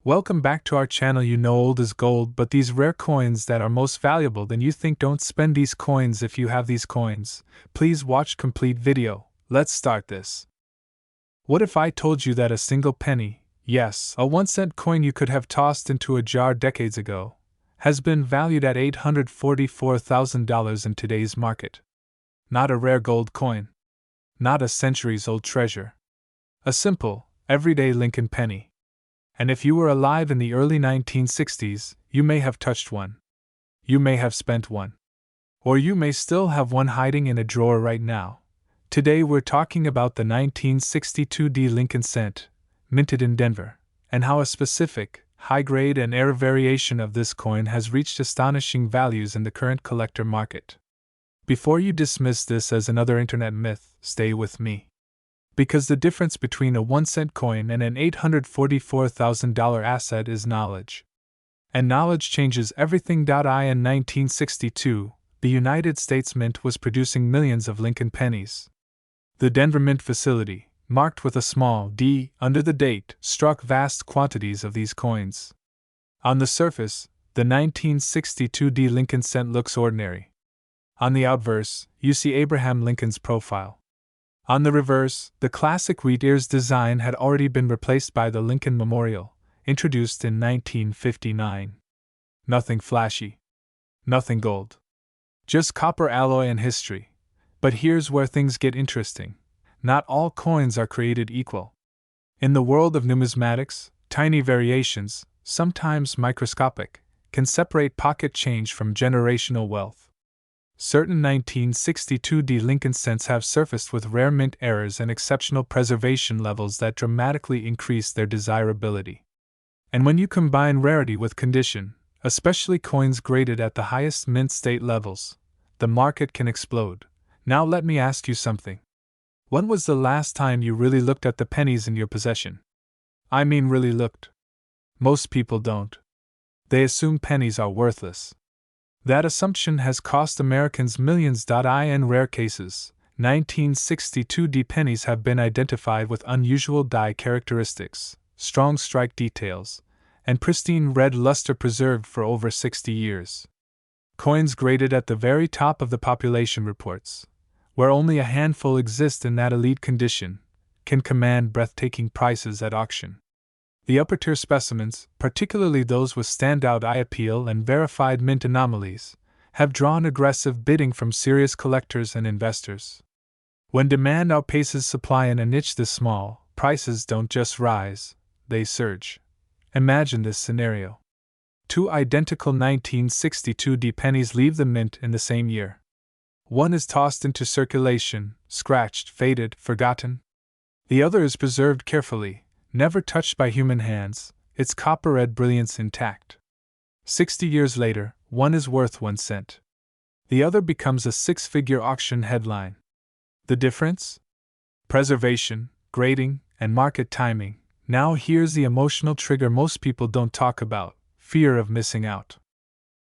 Welcome back to our channel. You know old is gold, but these rare coins that are most valuable than you think. Don't spend these coins if you have these coins. Please watch complete video. Let's start this. What if I told you that a single penny, yes, a 1-cent coin you could have tossed into a jar decades ago, has been valued at $844,000 in today's market? Not a rare gold coin. Not a centuries-old treasure. A simple, everyday Lincoln penny. And if you were alive in the early 1960s, you may have touched one. You may have spent one. Or you may still have one hiding in a drawer right now. Today we're talking about the 1962 Lincoln cent, minted in Denver, and how a specific, high-grade and rare variation of this coin has reached astonishing values in the current collector market. Before you dismiss this as another internet myth, stay with me. Because the difference between a 1-cent coin and an $844,000 asset is knowledge. And knowledge changes everything. In 1962, the United States Mint was producing millions of Lincoln pennies. The Denver Mint facility, marked with a small D under the date, struck vast quantities of these coins. On the surface, the 1962 Lincoln cent looks ordinary. On the obverse, you see Abraham Lincoln's profile. On the reverse, the classic wheat ears design had already been replaced by the Lincoln Memorial, introduced in 1959. Nothing flashy. Nothing gold. Just copper alloy and history. But here's where things get interesting. Not all coins are created equal. In the world of numismatics, tiny variations, sometimes microscopic, can separate pocket change from generational wealth. Certain 1962 Lincoln cents have surfaced with rare mint errors and exceptional preservation levels that dramatically increase their desirability. And when you combine rarity with condition, especially coins graded at the highest mint state levels, the market can explode. Now let me ask you something. When was the last time you really looked at the pennies in your possession? I mean really looked. Most people don't. They assume pennies are worthless. That assumption has cost Americans millions. In rare cases, 1962 pennies have been identified with unusual die characteristics, strong strike details, and pristine red luster preserved for over 60 years. Coins graded at the very top of the population reports, where only a handful exist in that elite condition, can command breathtaking prices at auction. The upper-tier specimens, particularly those with standout eye appeal and verified mint anomalies, have drawn aggressive bidding from serious collectors and investors. When demand outpaces supply in a niche this small, prices don't just rise, they surge. Imagine this scenario. Two identical 1962 pennies leave the mint in the same year. One is tossed into circulation, scratched, faded, forgotten. The other is preserved carefully, never touched by human hands, its copper-red brilliance intact. 60 years later, one is worth 1 cent. The other becomes a 6-figure auction headline. The difference? Preservation, grading, and market timing. Now here's the emotional trigger most people don't talk about: fear of missing out.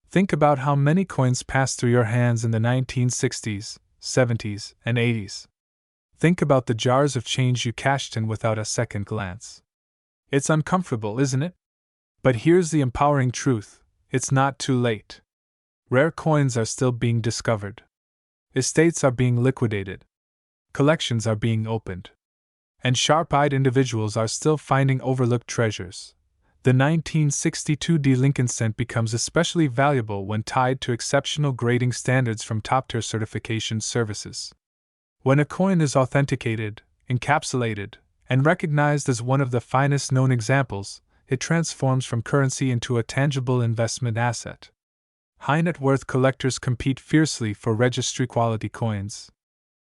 Think about how many coins passed through your hands in the 1960s, 70s, and 80s. Think about the jars of change you cashed in without a second glance. It's uncomfortable, isn't it? But here's the empowering truth: it's not too late. Rare coins are still being discovered. Estates are being liquidated. Collections are being opened. And sharp-eyed individuals are still finding overlooked treasures. The 1962 Lincoln cent becomes especially valuable when tied to exceptional grading standards from top-tier certification services. When a coin is authenticated, encapsulated, and recognized as one of the finest known examples, it transforms from currency into a tangible investment asset. High net worth collectors compete fiercely for registry-quality coins.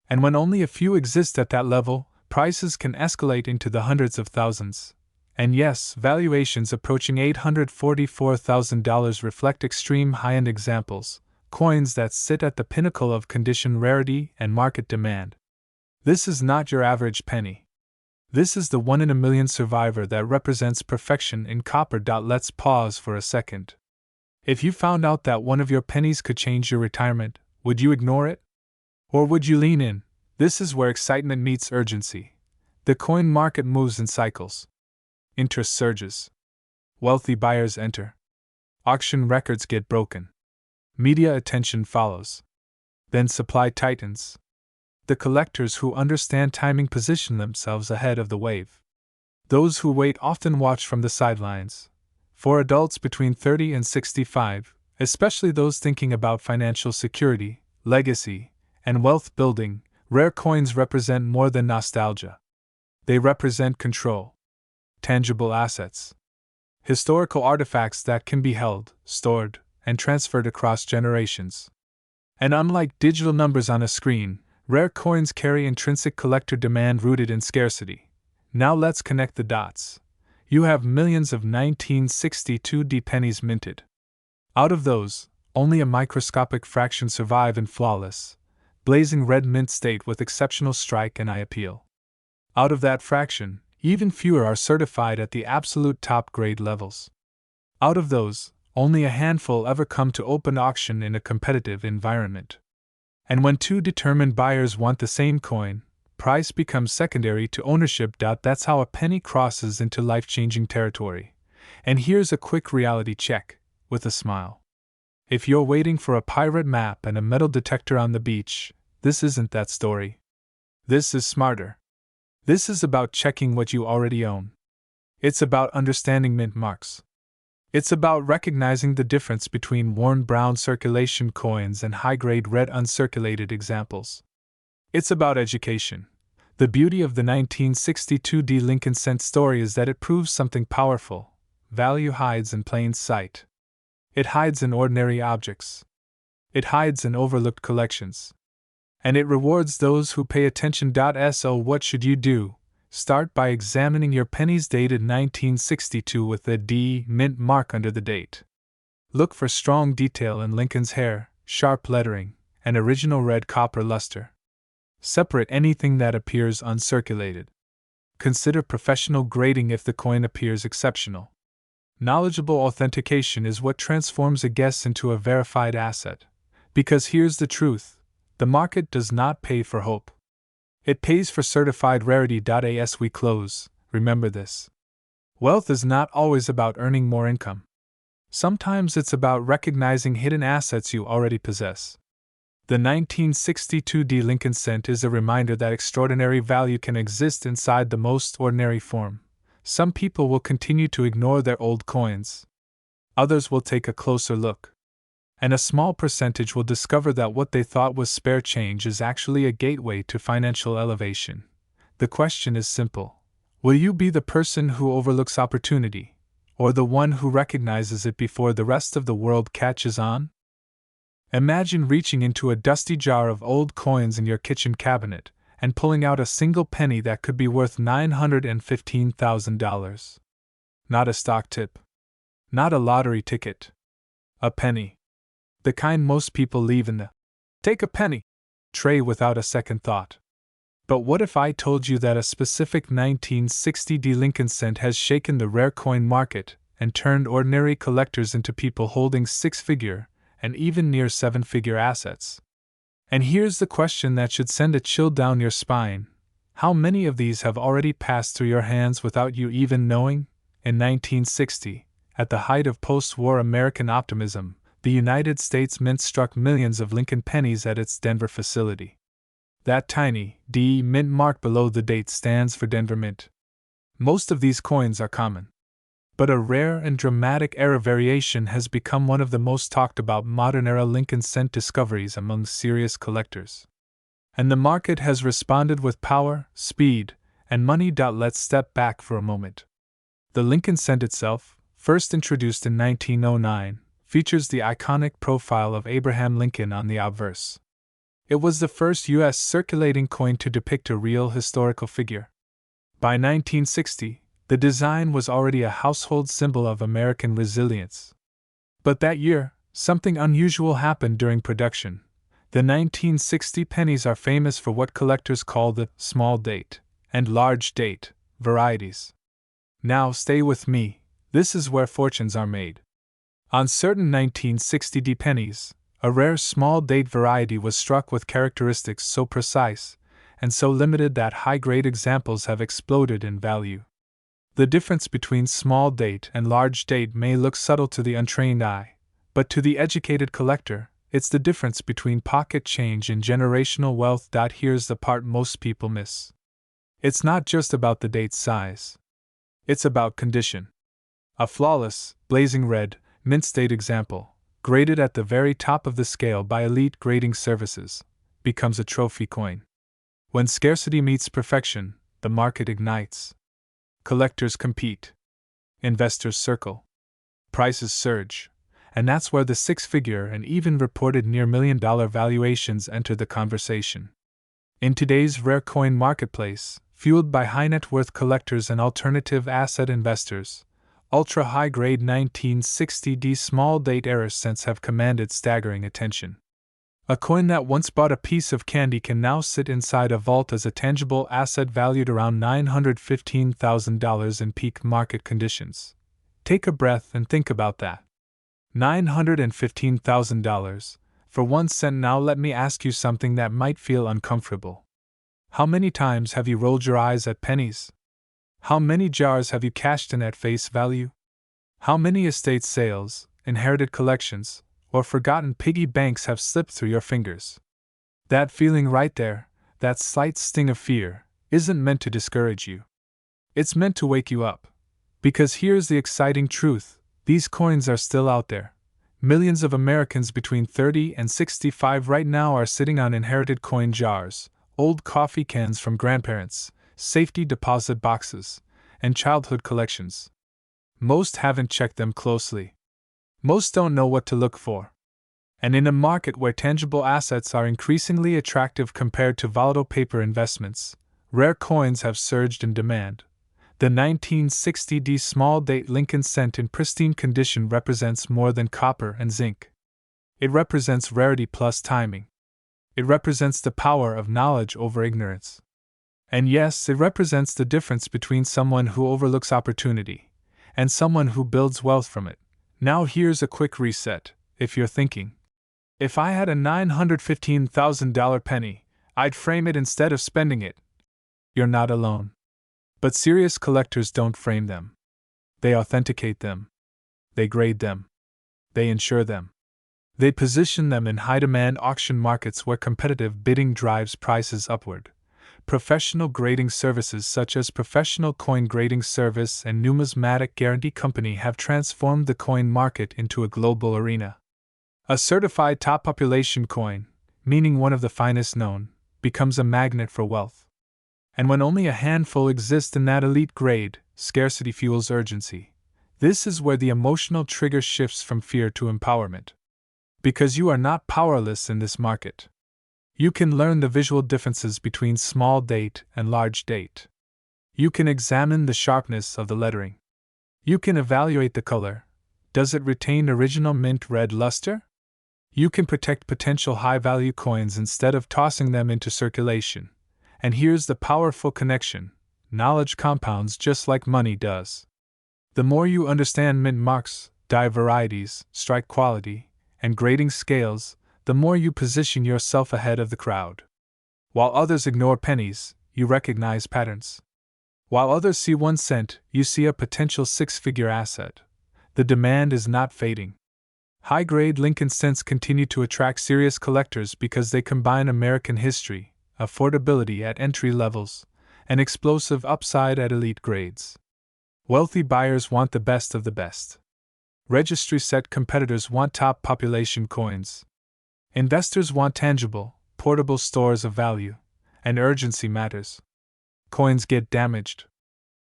And when only a few exist at that level, prices can escalate into the hundreds of thousands. And yes, valuations approaching $844,000 reflect extreme high-end examples, coins that sit at the pinnacle of condition rarity and market demand. This is not your average penny. This is the 1-in-a-million survivor that represents perfection in copper. Let's pause for a second. If you found out that one of your pennies could change your retirement, would you ignore it? Or would you lean in? This is where excitement meets urgency. The coin market moves in cycles. Interest surges. Wealthy buyers enter. Auction records get broken. Media attention follows. Then supply tightens. The collectors who understand timing position themselves ahead of the wave. Those who wait often watch from the sidelines. For adults between 30 and 65, especially those thinking about financial security, legacy, and wealth building, rare coins represent more than nostalgia. They represent control. Tangible assets. Historical artifacts that can be held, stored, and transferred across generations. And unlike digital numbers on a screen, rare coins carry intrinsic collector demand rooted in scarcity. Now let's connect the dots. You have millions of 1962 D pennies minted. Out of those, only a microscopic fraction survive in flawless, blazing red mint state with exceptional strike and eye appeal. Out of that fraction, even fewer are certified at the absolute top grade levels. Out of those, only a handful ever come to open auction in a competitive environment. And when two determined buyers want the same coin, price becomes secondary to ownership. That's how a penny crosses into life-changing territory. And here's a quick reality check, with a smile. If you're waiting for a pirate map and a metal detector on the beach, this isn't that story. This is smarter. This is about checking what you already own. It's about understanding mint marks. It's about recognizing the difference between worn brown circulation coins and high-grade red uncirculated examples. It's about education. The beauty of the 1962 D Lincoln cent story is that it proves something powerful. Value hides in plain sight. It hides in ordinary objects. It hides in overlooked collections. And it rewards those who pay attention. So what should you do? Start by examining your pennies dated 1962 with the D mint mark under the date. Look for strong detail in Lincoln's hair, sharp lettering, and original red copper luster. Separate anything that appears uncirculated. Consider professional grading if the coin appears exceptional. Knowledgeable authentication is what transforms a guess into a verified asset. Because here's the truth. The market does not pay for hope. It pays for certified rarity. As we close, remember this. Wealth is not always about earning more income. Sometimes it's about recognizing hidden assets you already possess. The 1962 D Lincoln cent is a reminder that extraordinary value can exist inside the most ordinary form. Some people will continue to ignore their old coins. Others will take a closer look. And a small percentage will discover that what they thought was spare change is actually a gateway to financial elevation. The question is simple. Will you be the person who overlooks opportunity, or the one who recognizes it before the rest of the world catches on? Imagine reaching into a dusty jar of old coins in your kitchen cabinet and pulling out a single penny that could be worth $915,000. Not a stock tip. Not a lottery ticket. A penny. The kind most people leave in the "take a penny" tray without a second thought. But what if I told you that a specific 1960 D Lincoln cent has shaken the rare coin market and turned ordinary collectors into people holding six-figure and even near seven-figure assets? And here's the question that should send a chill down your spine. How many of these have already passed through your hands without you even knowing? In 1960, at the height of post-war American optimism, the United States Mint struck millions of Lincoln pennies at its Denver facility. That tiny D Mint mark below the date stands for Denver Mint. Most of these coins are common. But a rare and dramatic era variation has become one of the most talked about modern-era Lincoln cent discoveries among serious collectors. And the market has responded with power, speed, and money. Let's step back for a moment. The Lincoln cent itself, first introduced in 1909, features the iconic profile of Abraham Lincoln on the obverse. It was the first U.S. circulating coin to depict a real historical figure. By 1960, the design was already a household symbol of American resilience. But that year, something unusual happened during production. The 1960 pennies are famous for what collectors call the small date and large date varieties. Now stay with me, this is where fortunes are made. On certain 1960 D pennies, a rare small date variety was struck with characteristics so precise and so limited that high-grade examples have exploded in value. The difference between small date and large date may look subtle to the untrained eye, but to the educated collector, it's the difference between pocket change and generational wealth. Here's the part most people miss. It's not just about the date's size. It's about condition. A flawless, blazing red, mint state example, graded at the very top of the scale by elite grading services, becomes a trophy coin. When scarcity meets perfection, the market ignites. Collectors compete. Investors circle. Prices surge. And that's where the six-figure and even reported near $1 million valuations enter the conversation. In today's rare coin marketplace, fueled by high-net-worth collectors and alternative asset investors, ultra-high-grade 1960D small-date error cents have commanded staggering attention. A coin that once bought a piece of candy can now sit inside a vault as a tangible asset valued around $915,000 in peak market conditions. Take a breath and think about that. $915,000 for 1 cent. Now let me ask you something that might feel uncomfortable. How many times have you rolled your eyes at pennies? How many jars have you cashed in at face value? How many estate sales, inherited collections, or forgotten piggy banks have slipped through your fingers? That feeling right there, that slight sting of fear, isn't meant to discourage you. It's meant to wake you up. Because here's the exciting truth, these coins are still out there. Millions of Americans between 30 and 65 right now are sitting on inherited coin jars, old coffee cans from grandparents, safety deposit boxes, and childhood collections. Most haven't checked them closely. Most don't know what to look for. And in a market where tangible assets are increasingly attractive compared to volatile paper investments, rare coins have surged in demand. The 1960D small-date Lincoln cent in pristine condition represents more than copper and zinc. It represents rarity plus timing. It represents the power of knowledge over ignorance. And yes, it represents the difference between someone who overlooks opportunity and someone who builds wealth from it. Now here's a quick reset, if you're thinking, if I had a $915,000 penny, I'd frame it instead of spending it. You're not alone. But serious collectors don't frame them. They authenticate them. They grade them. They insure them. They position them in high-demand auction markets where competitive bidding drives prices upward. Professional grading services such as Professional Coin Grading Service and Numismatic Guarantee Company have transformed the coin market into a global arena. A certified top population coin, meaning one of the finest known, becomes a magnet for wealth. And when only a handful exist in that elite grade, scarcity fuels urgency. This is where the emotional trigger shifts from fear to empowerment. Because you are not powerless in this market. You can learn the visual differences between small date and large date. You can examine the sharpness of the lettering. You can evaluate the color. Does it retain original mint red luster? You can protect potential high-value coins instead of tossing them into circulation. And here's the powerful connection: knowledge compounds just like money does. The more you understand mint marks, die varieties, strike quality, and grading scales, the more you position yourself ahead of the crowd. While others ignore pennies, you recognize patterns. While others see 1 cent, you see a potential six-figure asset. The demand is not fading. High-grade Lincoln cents continue to attract serious collectors because they combine American history, affordability at entry levels, and explosive upside at elite grades. Wealthy buyers want the best of the best. Registry-set competitors want top population coins. Investors want tangible, portable stores of value, and urgency matters. Coins get damaged.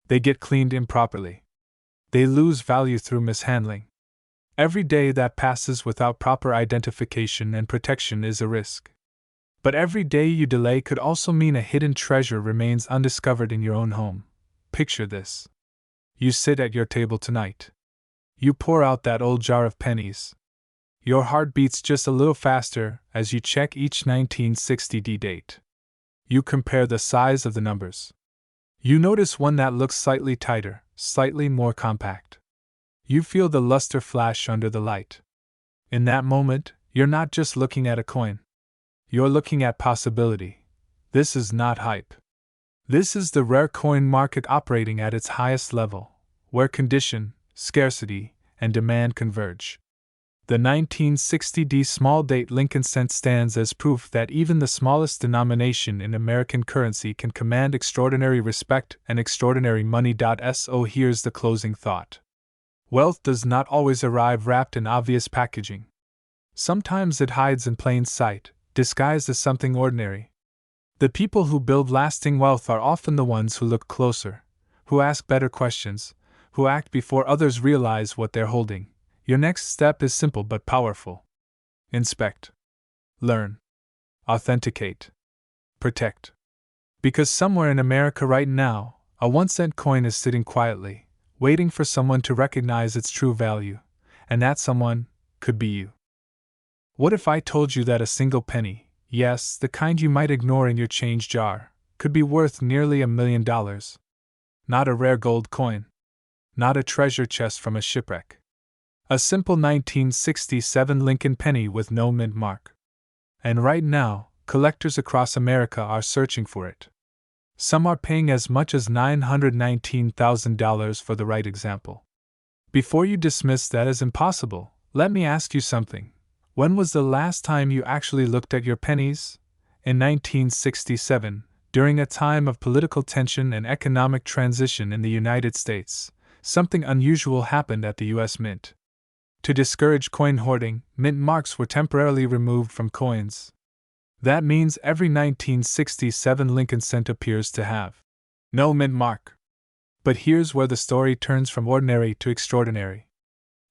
They get cleaned improperly. They lose value through mishandling. Every day that passes without proper identification and protection is a risk. But every day you delay could also mean a hidden treasure remains undiscovered in your own home. Picture this. You sit at your table tonight. You pour out that old jar of pennies. Your heart beats just a little faster as you check each 1960D date. You compare the size of the numbers. You notice one that looks slightly tighter, slightly more compact. You feel the luster flash under the light. In that moment, you're not just looking at a coin. You're looking at possibility. This is not hype. This is the rare coin market operating at its highest level, where condition, scarcity, and demand converge. The 1960 small date Lincoln cent stands as proof that even the smallest denomination in American currency can command extraordinary respect and extraordinary money. So here's the closing thought. Wealth does not always arrive wrapped in obvious packaging. Sometimes it hides in plain sight, disguised as something ordinary. The people who build lasting wealth are often the ones who look closer, who ask better questions, who act before others realize what they're holding. Your next step is simple but powerful. Inspect. Learn. Authenticate. Protect. Because somewhere in America right now, a 1-cent coin is sitting quietly, waiting for someone to recognize its true value, and that someone could be you. What if I told you that a single penny, yes, the kind you might ignore in your change jar, could be worth nearly $1 million? Not a rare gold coin. Not a treasure chest from a shipwreck. A simple 1967 Lincoln penny with no mint mark. And right now, collectors across America are searching for it. Some are paying as much as $919,000 for the right example. Before you dismiss that as impossible, let me ask you something. When was the last time you actually looked at your pennies? In 1967, during a time of political tension and economic transition in the United States, something unusual happened at the U.S. Mint. To discourage coin hoarding, mint marks were temporarily removed from coins. That means every 1967 Lincoln cent appears to have no mint mark. But here's where the story turns from ordinary to extraordinary.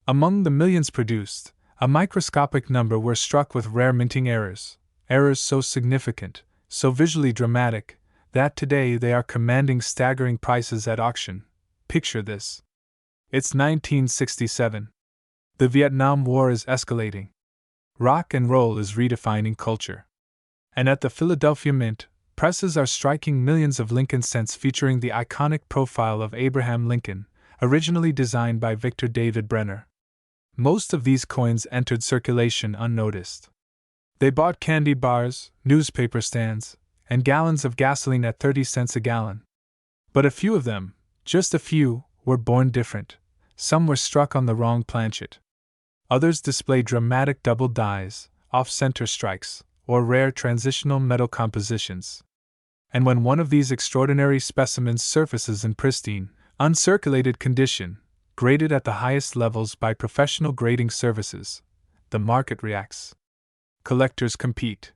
Among the millions produced, a microscopic number were struck with rare minting errors so significant, so visually dramatic, that today they are commanding staggering prices at auction. Picture this. It's 1967. The Vietnam War is escalating. Rock and roll is redefining culture. And at the Philadelphia Mint, presses are striking millions of Lincoln cents featuring the iconic profile of Abraham Lincoln, originally designed by Victor David Brenner. Most of these coins entered circulation unnoticed. They bought candy bars, newspaper stands, and gallons of gasoline at 30 cents a gallon. But a few of them, just a few, were born different. Some were struck on the wrong planchet. Others displayed dramatic double dies, off-center strikes, or rare transitional metal compositions. And when one of these extraordinary specimens surfaces in pristine, uncirculated condition, graded at the highest levels by professional grading services, the market reacts. Collectors compete.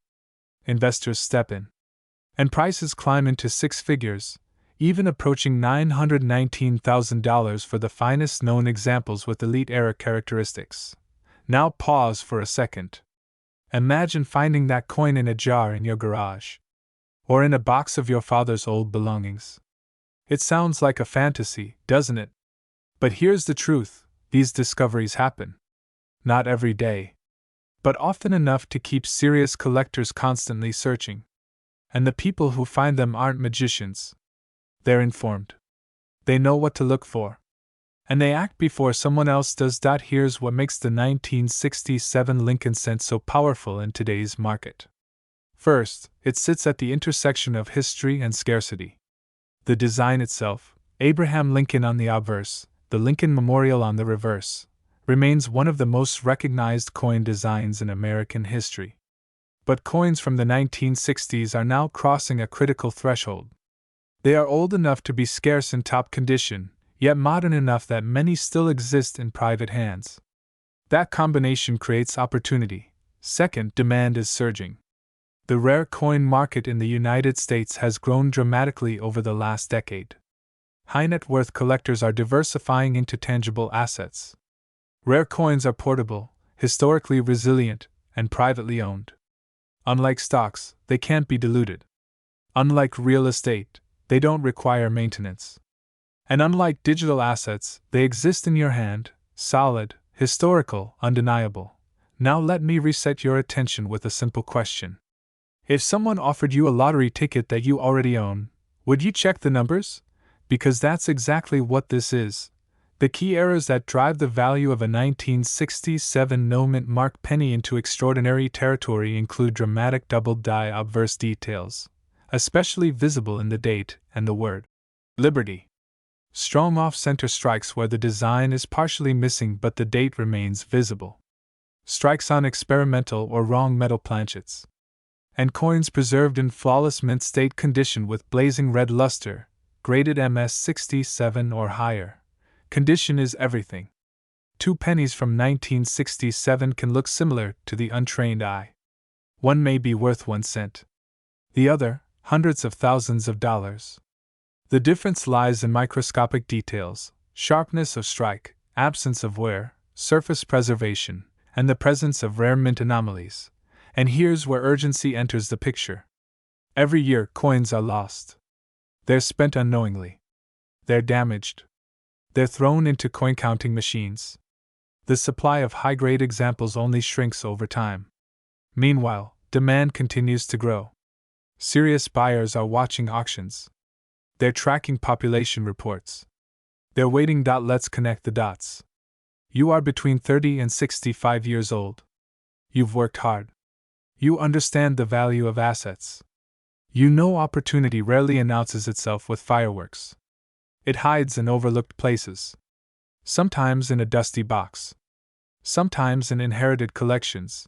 Investors step in. And prices climb into six figures, even approaching $919,000 for the finest known examples with elite-era characteristics. Now pause for a second. Imagine finding that coin in a jar in your garage. Or in a box of your father's old belongings. It sounds like a fantasy, doesn't it? But here's the truth, these discoveries happen. Not every day. But often enough to keep serious collectors constantly searching. And the people who find them aren't magicians. They're informed. They know what to look for. And they act before someone else does. Here's what makes the 1967 Lincoln cent so powerful in today's market. First, it sits at the intersection of history and scarcity. The design itself, Abraham Lincoln on the obverse, the Lincoln Memorial on the reverse, remains one of the most recognized coin designs in American history. But coins from the 1960s are now crossing a critical threshold. They are old enough to be scarce in top condition, yet modern enough that many still exist in private hands. That combination creates opportunity. Second, demand is surging. The rare coin market in the United States has grown dramatically over the last decade. High net worth collectors are diversifying into tangible assets. Rare coins are portable, historically resilient, and privately owned. Unlike stocks, they can't be diluted. Unlike real estate, they don't require maintenance. And unlike digital assets, they exist in your hand, solid, historical, undeniable. Now let me reset your attention with a simple question. If someone offered you a lottery ticket that you already own, would you check the numbers? Because that's exactly what this is. The key errors that drive the value of a 1967 no-mint mark penny into extraordinary territory include dramatic double-die obverse details, especially visible in the date and the word Liberty. Strong off-center strikes where the design is partially missing but the date remains visible. Strikes on experimental or wrong metal planchets. And coins preserved in flawless mint state condition with blazing red luster, graded MS 67 or higher. Condition is everything. 2 pennies from 1967 can look similar to the untrained eye. One may be worth 1 cent. The other, hundreds of thousands of dollars. The difference lies in microscopic details, sharpness of strike, absence of wear, surface preservation, and the presence of rare mint anomalies. And here's where urgency enters the picture. Every year, coins are lost. They're spent unknowingly. They're damaged. They're thrown into coin counting machines. The supply of high-grade examples only shrinks over time. Meanwhile, demand continues to grow. Serious buyers are watching auctions. They're tracking population reports. They're waiting. Let's connect the dots. You are between 30 and 65 years old. You've worked hard. You understand the value of assets. You know opportunity rarely announces itself with fireworks. It hides in overlooked places. Sometimes in a dusty box. Sometimes in inherited collections.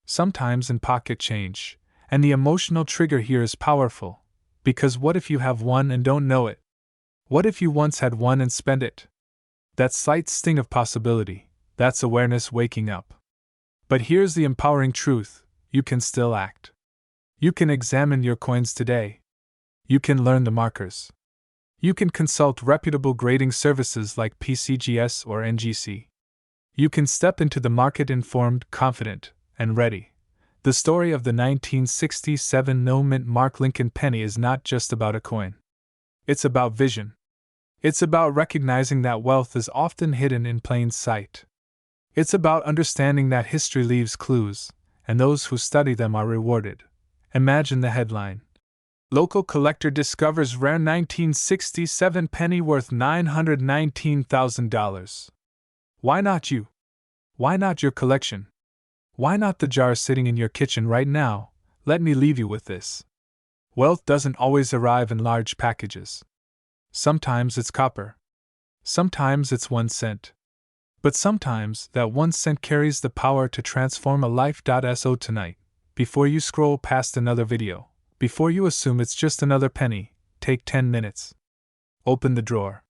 Sometimes in pocket change. And the emotional trigger here is powerful. Because what if you have one and don't know it? What if you once had one and spent it? That slight sting of possibility, that's awareness waking up. But here's the empowering truth, you can still act. You can examine your coins today. You can learn the markers. You can consult reputable grading services like PCGS or NGC. You can step into the market informed, confident, and ready. The story of the 1967 no-mint mark Lincoln penny is not just about a coin. It's about vision. It's about recognizing that wealth is often hidden in plain sight. It's about understanding that history leaves clues, and those who study them are rewarded. Imagine the headline. Local collector discovers rare 1967 penny worth $919,000. Why not you? Why not your collection? Why not the jar sitting in your kitchen right now? Let me leave you with this. Wealth doesn't always arrive in large packages. Sometimes it's copper. Sometimes it's 1 cent. But sometimes that 1 cent carries the power to transform a life. So tonight, before you scroll past another video, before you assume it's just another penny, take 10 minutes. Open the drawer.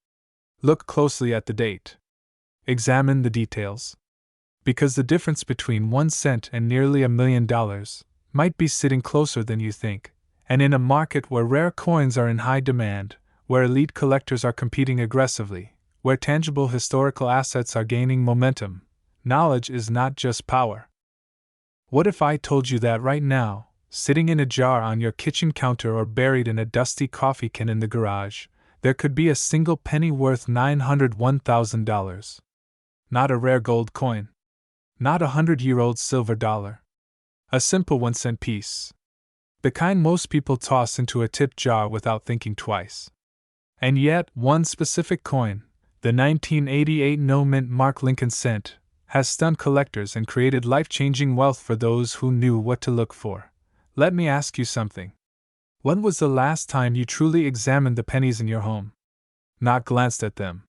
Look closely at the date. Examine the details. Because the difference between 1 cent and nearly $1 million might be sitting closer than you think, and in a market where rare coins are in high demand, where elite collectors are competing aggressively, where tangible historical assets are gaining momentum, knowledge is not just power. What if I told you that right now, sitting in a jar on your kitchen counter or buried in a dusty coffee can in the garage, there could be a single penny worth $901,000? Not a rare gold coin. Not a 100-year-old silver dollar. A simple 1 cent piece. The kind most people toss into a tip jar without thinking twice. And yet, one specific coin, the 1988 no-mint mark Lincoln cent, has stunned collectors and created life-changing wealth for those who knew what to look for. Let me ask you something. When was the last time you truly examined the pennies in your home? Not glanced at them.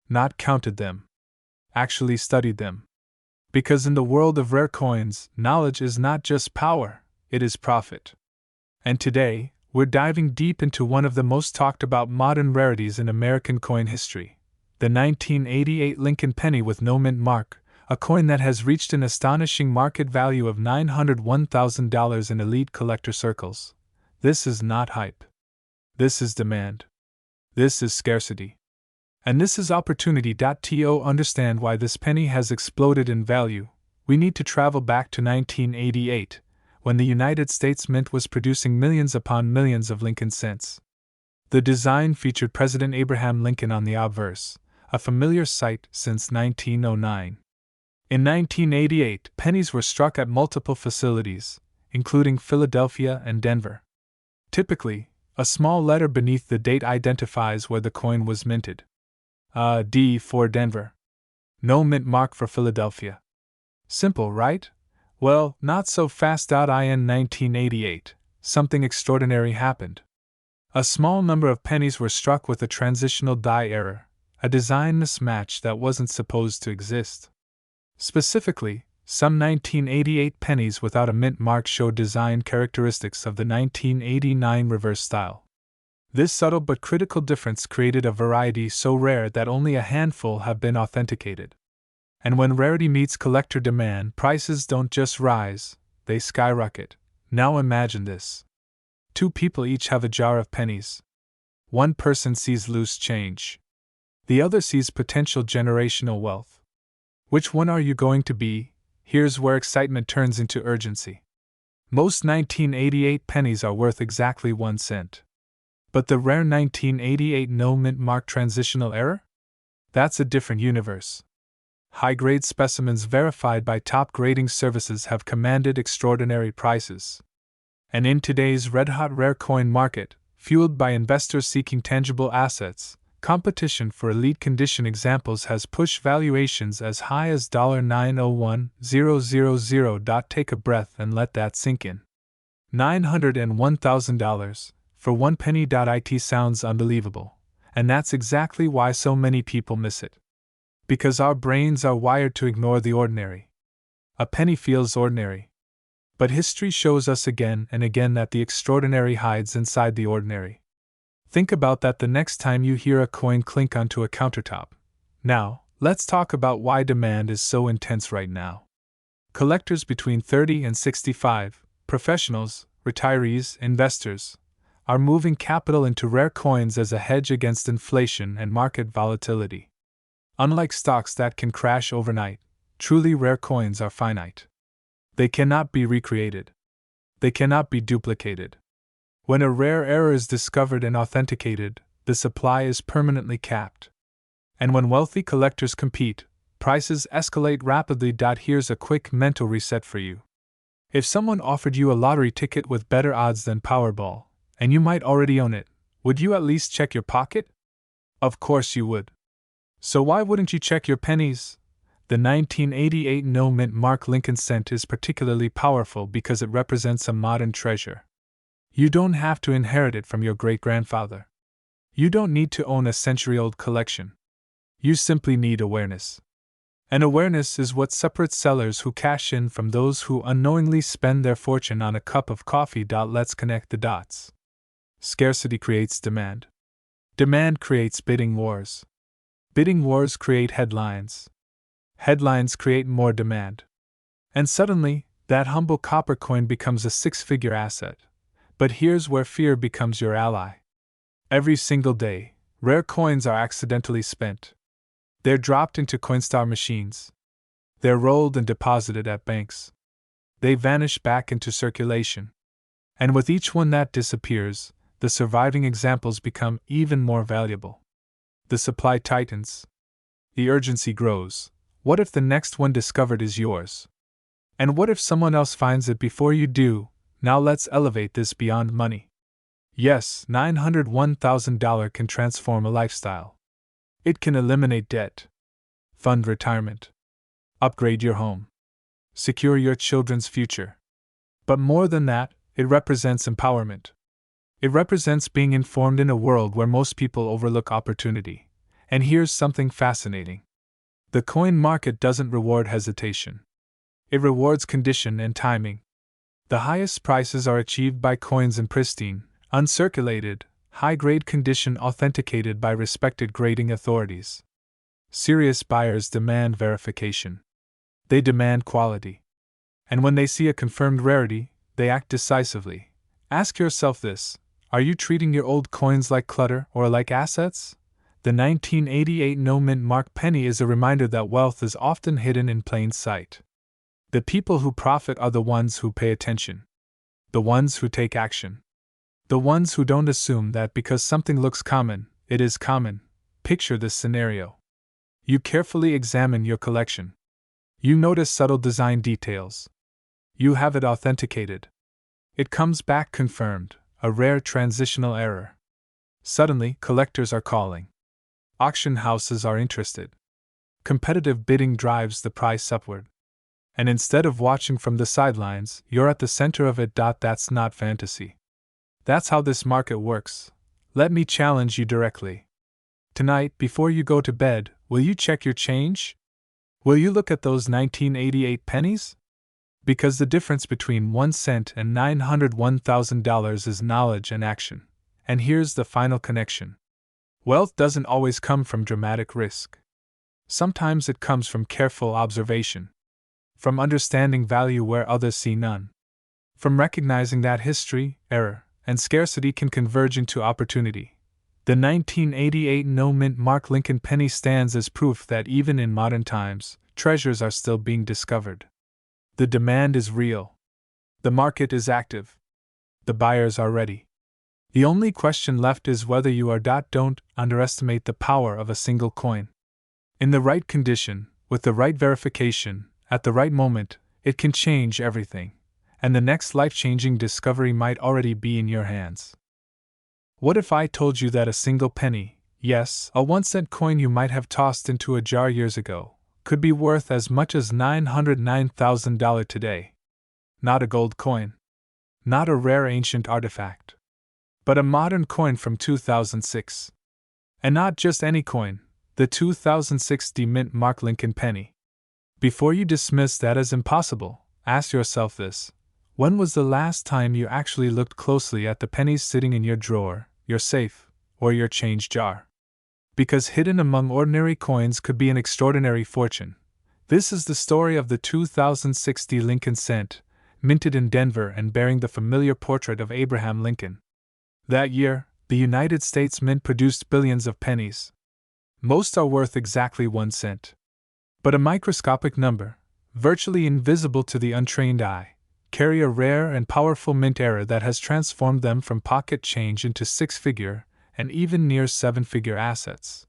Not counted them. Actually studied them. Because in the world of rare coins, knowledge is not just power, it is profit. And today, we're diving deep into one of the most talked about modern rarities in American coin history, the 1988 Lincoln penny with no mint mark, a coin that has reached an astonishing market value of $901,000 in elite collector circles. This is not hype. This is demand. This is scarcity. And this is opportunity. To understand why this penny has exploded in value, we need to travel back to 1988, when the United States Mint was producing millions upon millions of Lincoln cents. The design featured President Abraham Lincoln on the obverse, a familiar sight since 1909. In 1988, pennies were struck at multiple facilities, including Philadelphia and Denver. Typically, a small letter beneath the date identifies where the coin was minted. D for Denver. No mint mark for Philadelphia. Simple, right? Well, not so fast. In 1988, something extraordinary happened. A small number of pennies were struck with a transitional die error, a design mismatch that wasn't supposed to exist. Specifically, some 1988 pennies without a mint mark showed design characteristics of the 1989 reverse style. This subtle but critical difference created a variety so rare that only a handful have been authenticated. And when rarity meets collector demand, prices don't just rise, they skyrocket. Now imagine this. Two people each have a jar of pennies. One person sees loose change. The other sees potential generational wealth. Which one are you going to be? Here's where excitement turns into urgency. Most 1988 pennies are worth exactly 1 cent. But the rare 1988 no mint mark transitional error? That's a different universe. High-grade specimens verified by top grading services have commanded extraordinary prices. And in today's red-hot rare coin market, fueled by investors seeking tangible assets, competition for elite condition examples has pushed valuations as high as $901,000. Take a breath and let that sink in. $901,000 for 1 penny. It sounds unbelievable, and that's exactly why so many people miss it. Because our brains are wired to ignore the ordinary. A penny feels ordinary. But history shows us again and again that the extraordinary hides inside the ordinary. Think about that the next time you hear a coin clink onto a countertop. Now, let's talk about why demand is so intense right now. Collectors between 30 and 65, professionals, retirees, investors, are moving capital into rare coins as a hedge against inflation and market volatility. Unlike stocks that can crash overnight, truly rare coins are finite. They cannot be recreated. They cannot be duplicated. When a rare error is discovered and authenticated, the supply is permanently capped. And when wealthy collectors compete, prices escalate rapidly. Here's a quick mental reset for you. If someone offered you a lottery ticket with better odds than Powerball, and you might already own it, would you at least check your pocket? Of course you would. So why wouldn't you check your pennies? The 1988 no mint mark Lincoln cent is particularly powerful because it represents a modern treasure. You don't have to inherit it from your great-grandfather. You don't need to own a century-old collection. You simply need awareness. And awareness is what separates sellers who cash in from those who unknowingly spend their fortune on a cup of coffee. Let's connect the dots. Scarcity creates demand. Demand creates bidding wars. Bidding wars create headlines. Headlines create more demand. And suddenly, that humble copper coin becomes a 6-figure asset. But here's where fear becomes your ally. Every single day, rare coins are accidentally spent. They're dropped into Coinstar machines. They're rolled and deposited at banks. They vanish back into circulation. And with each one that disappears, the surviving examples become even more valuable. The supply tightens. The urgency grows. What if the next one discovered is yours? And what if someone else finds it before you do? Now let's elevate this beyond money. Yes, $901,000 can transform a lifestyle. It can eliminate debt, fund retirement, upgrade your home, secure your children's future. But more than that, it represents empowerment. It represents being informed in a world where most people overlook opportunity. And here's something fascinating. The coin market doesn't reward hesitation. It rewards condition and timing. The highest prices are achieved by coins in pristine, uncirculated, high-grade condition authenticated by respected grading authorities. Serious buyers demand verification. They demand quality. And when they see a confirmed rarity, they act decisively. Ask yourself this: are you treating your old coins like clutter or like assets? The 1988 no mint mark penny is a reminder that wealth is often hidden in plain sight. The people who profit are the ones who pay attention. The ones who take action. The ones who don't assume that because something looks common, it is common. Picture this scenario. You carefully examine your collection. You notice subtle design details. You have it authenticated. It comes back confirmed, a rare transitional error. Suddenly, collectors are calling. Auction houses are interested. Competitive bidding drives the price upward. And instead of watching from the sidelines, you're at the center of it. That's not fantasy. That's how this market works. Let me challenge you directly. Tonight, before you go to bed, will you check your change? Will you look at those 1988 pennies? Because the difference between 1 cent and $901,000 is knowledge and action. And here's the final connection. Wealth doesn't always come from dramatic risk. Sometimes it comes from careful observation. From understanding value where others see none. From recognizing that history, error, and scarcity can converge into opportunity. The 1988 no-mint Mark Lincoln penny stands as proof that even in modern times, treasures are still being discovered. The demand is real. The market is active. The buyers are ready. The only question left is whether you are. Don't underestimate the power of a single coin. In the right condition, with the right verification, at the right moment, it can change everything. And the next life-changing discovery might already be in your hands. What if I told you that a single penny, yes, a 1-cent coin you might have tossed into a jar years ago, could be worth as much as $909,000 today? Not a gold coin. Not a rare ancient artifact. But a modern coin from 2006. And not just any coin, the 2006 mint Mark Lincoln penny. Before you dismiss that as impossible, ask yourself this. When was the last time you actually looked closely at the pennies sitting in your drawer, your safe, or your change jar? Because hidden among ordinary coins could be an extraordinary fortune. This is the story of the 2006 Lincoln cent, minted in Denver and bearing the familiar portrait of Abraham Lincoln. That year, the United States Mint produced billions of pennies. Most are worth exactly 1 cent. But a microscopic number, virtually invisible to the untrained eye, carry a rare and powerful mint error that has transformed them from pocket change into 6-figure and even near 7-figure assets.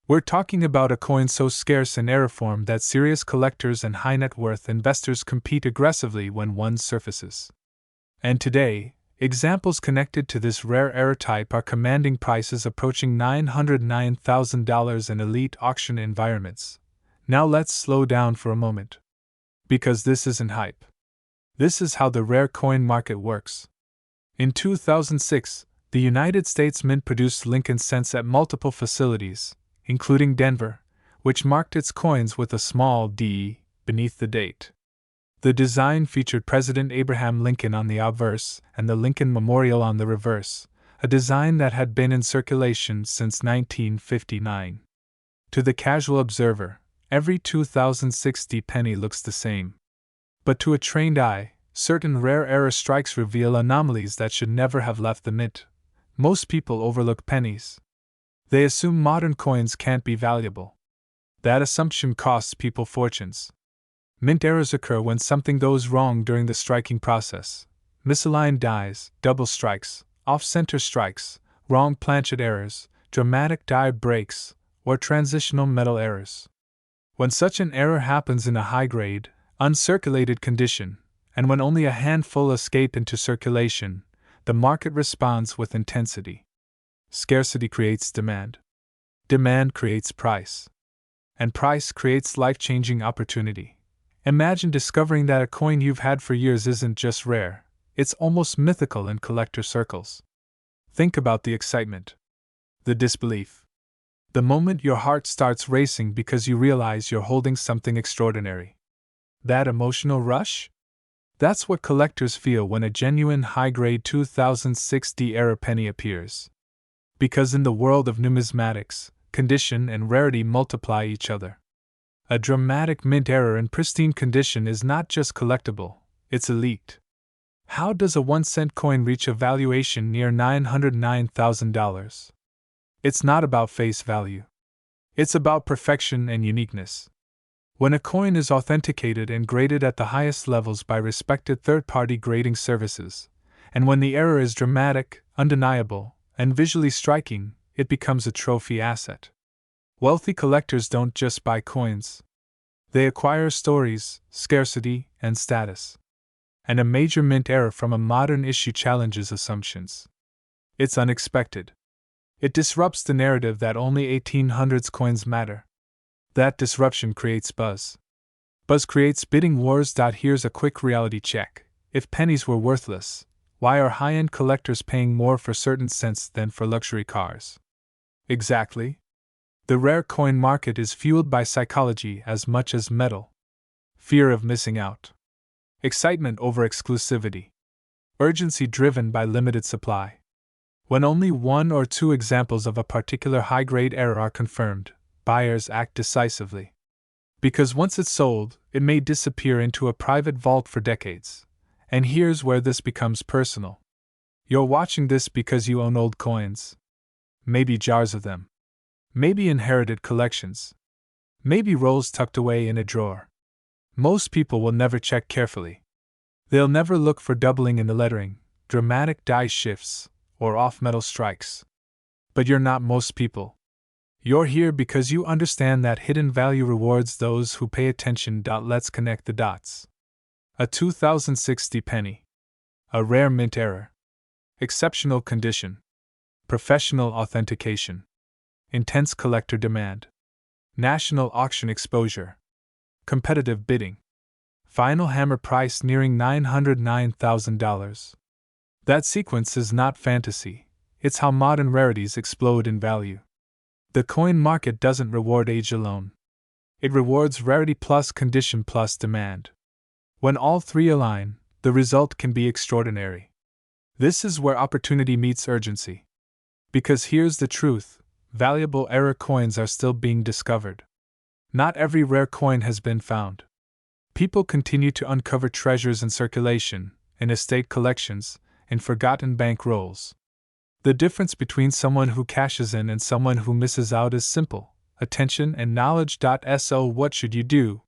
We're talking about a coin so scarce in error form that serious collectors and high net worth investors compete aggressively when one surfaces. And today, examples connected to this rare error type are commanding prices approaching $909,000 in elite auction environments. Now let's slow down for a moment. Because this isn't hype. This is how the rare coin market works. In 2006, the United States Mint produced Lincoln cents at multiple facilities, including Denver, which marked its coins with a small d beneath the date. The design featured President Abraham Lincoln on the obverse and the Lincoln Memorial on the reverse, a design that had been in circulation since 1959. To the casual observer, every 2006 penny looks the same. But to a trained eye, certain rare error strikes reveal anomalies that should never have left the mint. Most people overlook pennies. They assume modern coins can't be valuable. That assumption costs people fortunes. Mint errors occur when something goes wrong during the striking process. Misaligned dies, double strikes, off-center strikes, wrong planchet errors, dramatic die breaks, or transitional metal errors. When such an error happens in a high-grade, uncirculated condition, and when only a handful escape into circulation, the market responds with intensity. Scarcity creates demand. Demand creates price. And price creates life-changing opportunity. Imagine discovering that a coin you've had for years isn't just rare, it's almost mythical in collector circles. Think about the excitement. The disbelief. The moment your heart starts racing because you realize you're holding something extraordinary. That emotional rush? That's what collectors feel when a genuine high-grade 2006 error penny appears. Because in the world of numismatics, condition and rarity multiply each other. A dramatic mint error in pristine condition is not just collectible, it's elite. How does a 1-cent coin reach a valuation near $909,000? It's not about face value. It's about perfection and uniqueness. When a coin is authenticated and graded at the highest levels by respected third-party grading services, and when the error is dramatic, undeniable, and visually striking, it becomes a trophy asset. Wealthy collectors don't just buy coins. They acquire stories, scarcity, and status. And a major mint error from a modern issue challenges assumptions. It's unexpected. It disrupts the narrative that only 1800s coins matter. That disruption creates buzz. Buzz creates bidding wars. Here's a quick reality check. If pennies were worthless, why are high-end collectors paying more for certain cents than for luxury cars? Exactly. The rare coin market is fueled by psychology as much as metal. Fear of missing out. Excitement over exclusivity. Urgency driven by limited supply. When only one or two examples of a particular high-grade error are confirmed, buyers act decisively. Because once it's sold, it may disappear into a private vault for decades. And here's where this becomes personal. You're watching this because you own old coins. Maybe jars of them. Maybe inherited collections. Maybe rolls tucked away in a drawer. Most people will never check carefully. They'll never look for doubling in the lettering, dramatic die shifts, or off-metal strikes. But you're not most people. You're here because you understand that hidden value rewards those who pay attention. Let's connect the dots. A 2060 penny. A rare mint error. Exceptional condition. Professional authentication. Intense collector demand. National auction exposure. Competitive bidding. Final hammer price nearing $909,000. That sequence is not fantasy, it's how modern rarities explode in value. The coin market doesn't reward age alone. It rewards rarity plus condition plus demand. When all three align, the result can be extraordinary. This is where opportunity meets urgency. Because here's the truth, valuable error coins are still being discovered. Not every rare coin has been found. People continue to uncover treasures in circulation, in estate collections, in forgotten bank rolls. The difference between someone who cashes in and someone who misses out is simple: attention and knowledge. So what should you do?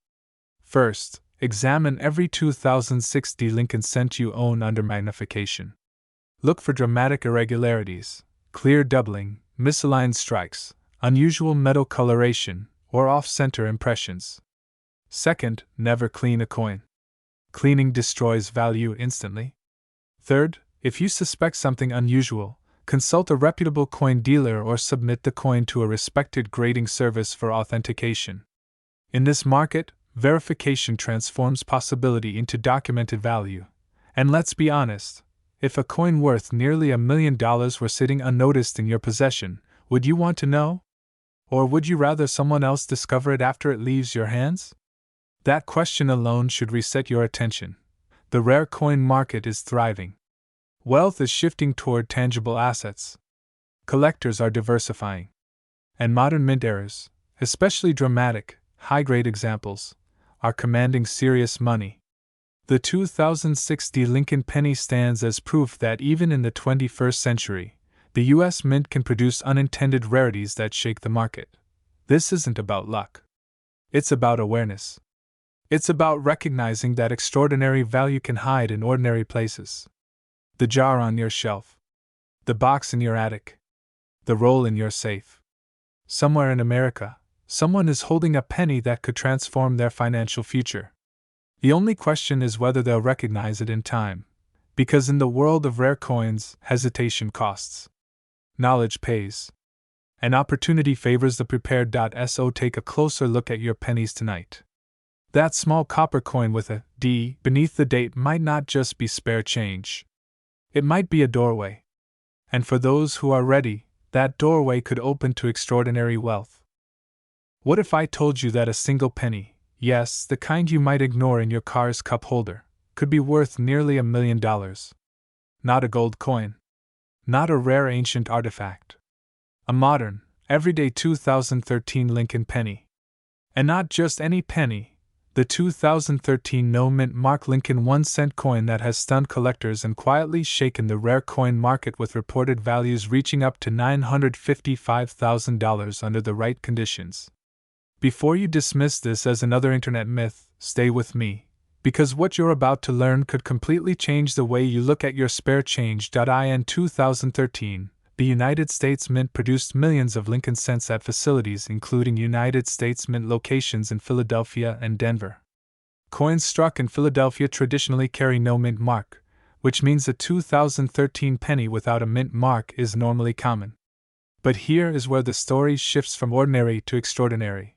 First, examine every 2060 Lincoln cent you own under magnification. Look for dramatic irregularities, clear doubling, misaligned strikes, unusual metal coloration, or off-center impressions. Second, never clean a coin. Cleaning destroys value instantly. Third, if you suspect something unusual, consult a reputable coin dealer or submit the coin to a respected grading service for authentication. In this market, verification transforms possibility into documented value. And let's be honest, if a coin worth nearly $1 million were sitting unnoticed in your possession, would you want to know? Or would you rather someone else discover it after it leaves your hands? That question alone should reset your attention. The rare coin market is thriving. Wealth is shifting toward tangible assets. Collectors are diversifying. And modern mint errors, especially dramatic, high-grade examples, are commanding serious money. The 2060 Lincoln penny stands as proof that even in the 21st century, the U.S. Mint can produce unintended rarities that shake the market. This isn't about luck. It's about awareness. It's about recognizing that extraordinary value can hide in ordinary places. The jar on your shelf. The box in your attic. The roll in your safe. Somewhere in America, someone is holding a penny that could transform their financial future. The only question is whether they'll recognize it in time. Because in the world of rare coins, hesitation costs. Knowledge pays. And opportunity favors the prepared. So take a closer look at your pennies tonight. That small copper coin with a D beneath the date might not just be spare change. It might be a doorway. And for those who are ready, that doorway could open to extraordinary wealth. What if I told you that a single penny, yes, the kind you might ignore in your car's cup holder, could be worth nearly $1 million? Not a gold coin. Not a rare ancient artifact. A modern, everyday 2013 Lincoln penny. And not just any penny. The 2013 no-mint mark Lincoln 1-cent coin that has stunned collectors and quietly shaken the rare coin market with reported values reaching up to $955,000 under the right conditions. Before you dismiss this as another internet myth, stay with me, because what you're about to learn could completely change the way you look at your spare change. In 2013, the United States Mint produced millions of Lincoln cents at facilities including United States Mint locations in Philadelphia and Denver. Coins struck in Philadelphia traditionally carry no mint mark, which means a 2013 penny without a mint mark is normally common. But here is where the story shifts from ordinary to extraordinary.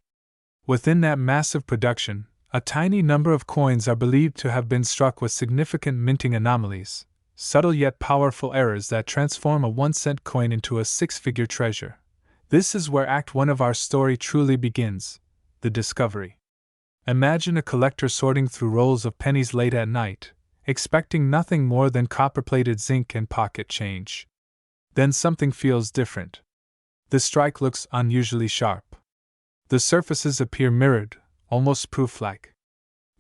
Within that massive production, A tiny number of coins are believed to have been struck with significant minting anomalies, subtle yet powerful errors that transform a 1-cent coin into a six-figure treasure. This is where Act 1 of our story truly begins: the discovery. Imagine a collector sorting through rolls of pennies late at night, expecting nothing more than copper-plated zinc and pocket change. Then something feels different. The strike looks unusually sharp. The surfaces appear mirrored, almost proof-like.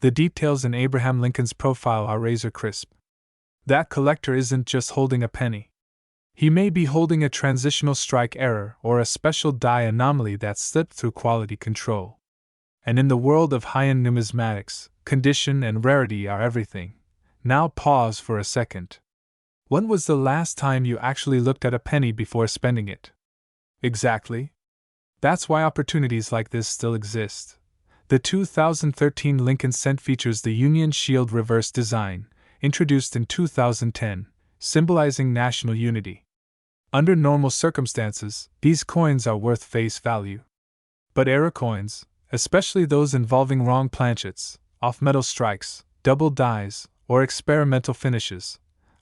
The details in Abraham Lincoln's profile are razor crisp. That collector isn't just holding a penny. He may be holding a transitional strike error or a special die anomaly that slipped through quality control. And in the world of high-end numismatics, condition and rarity are everything. Now pause for a second. When was the last time you actually looked at a penny before spending it? Exactly. That's why opportunities like this still exist. The 2013 Lincoln Cent features the Union Shield reverse design, introduced in 2010, symbolizing national unity. Under normal circumstances, these coins are worth face value. But error coins, especially those involving wrong planchets, off-metal strikes, double dies, or experimental finishes,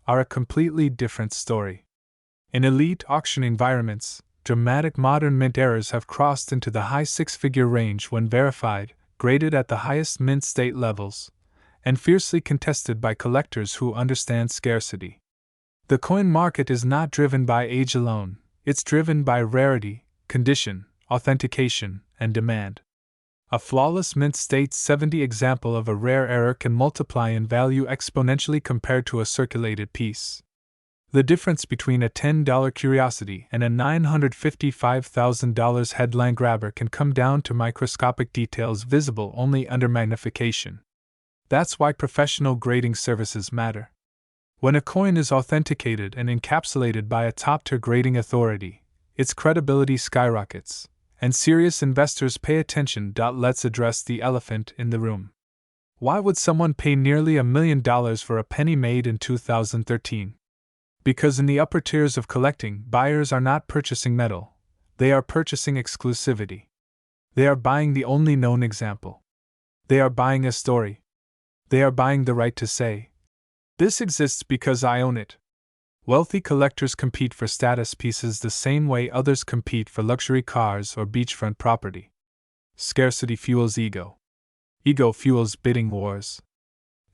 are a completely different story. In elite auction environments, dramatic modern mint errors have crossed into the high six-figure range when verified, graded at the highest mint state levels, and fiercely contested by collectors who understand scarcity. The coin market is not driven by age alone, it's driven by rarity, condition, authentication, and demand. A flawless mint state 70 example of a rare error can multiply in value exponentially compared to a circulated piece. The difference between a $10 curiosity and a $955,000 headline grabber can come down to microscopic details visible only under magnification. That's why professional grading services matter. When a coin is authenticated and encapsulated by a top-tier grading authority, its credibility skyrockets, and serious investors pay attention. Let's address the elephant in the room. Why would someone pay nearly $1 million for a penny made in 2013? Because in the upper tiers of collecting, buyers are not purchasing metal, they are purchasing exclusivity. They are buying the only known example. They are buying a story. They are buying the right to say, "This exists because I own it." Wealthy collectors compete for status pieces the same way others compete for luxury cars or beachfront property. Scarcity fuels ego. Ego fuels bidding wars.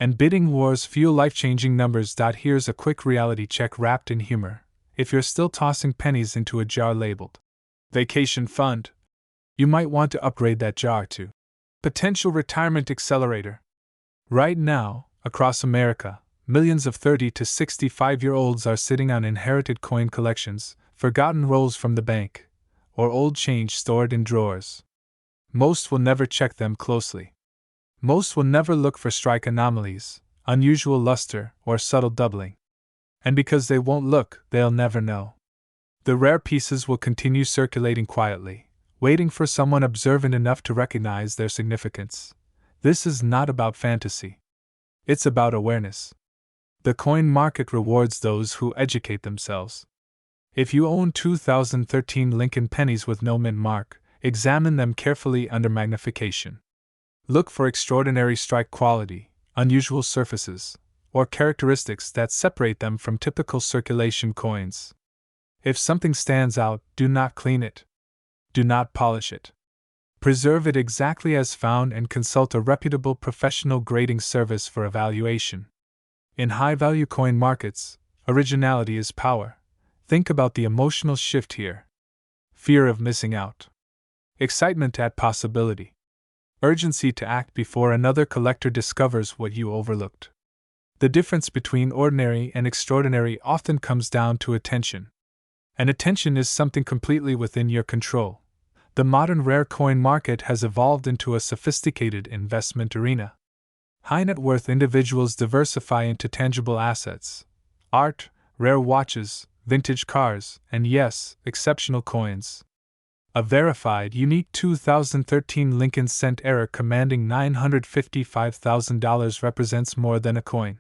And bidding wars fuel life-changing numbers. Here's a quick reality check wrapped in humor. If you're still tossing pennies into a jar labeled vacation fund, you might want to upgrade that jar to potential retirement accelerator. Right now, across America, millions of 30 to 65-year-olds are sitting on inherited coin collections, forgotten rolls from the bank, or old change stored in drawers. Most will never check them closely. Most will never look for strike anomalies, unusual luster, or subtle doubling. And because they won't look, they'll never know. The rare pieces will continue circulating quietly, waiting for someone observant enough to recognize their significance. This is not about fantasy. It's about awareness. The coin market rewards those who educate themselves. If you own 2013 Lincoln pennies with no mint mark, examine them carefully under magnification. Look for extraordinary strike quality, unusual surfaces, or characteristics that separate them from typical circulation coins. If something stands out, do not clean it. Do not polish it. Preserve it exactly as found and consult a reputable professional grading service for evaluation. In high-value coin markets, originality is power. Think about the emotional shift here. Fear of missing out. Excitement at possibility. Urgency to act before another collector discovers what you overlooked. The difference between ordinary and extraordinary often comes down to attention. And attention is something completely within your control. The modern rare coin market has evolved into a sophisticated investment arena. High net worth individuals diversify into tangible assets: art, rare watches, vintage cars, and yes, exceptional coins. A verified, unique 2013 Lincoln Cent error commanding $955,000 represents more than a coin.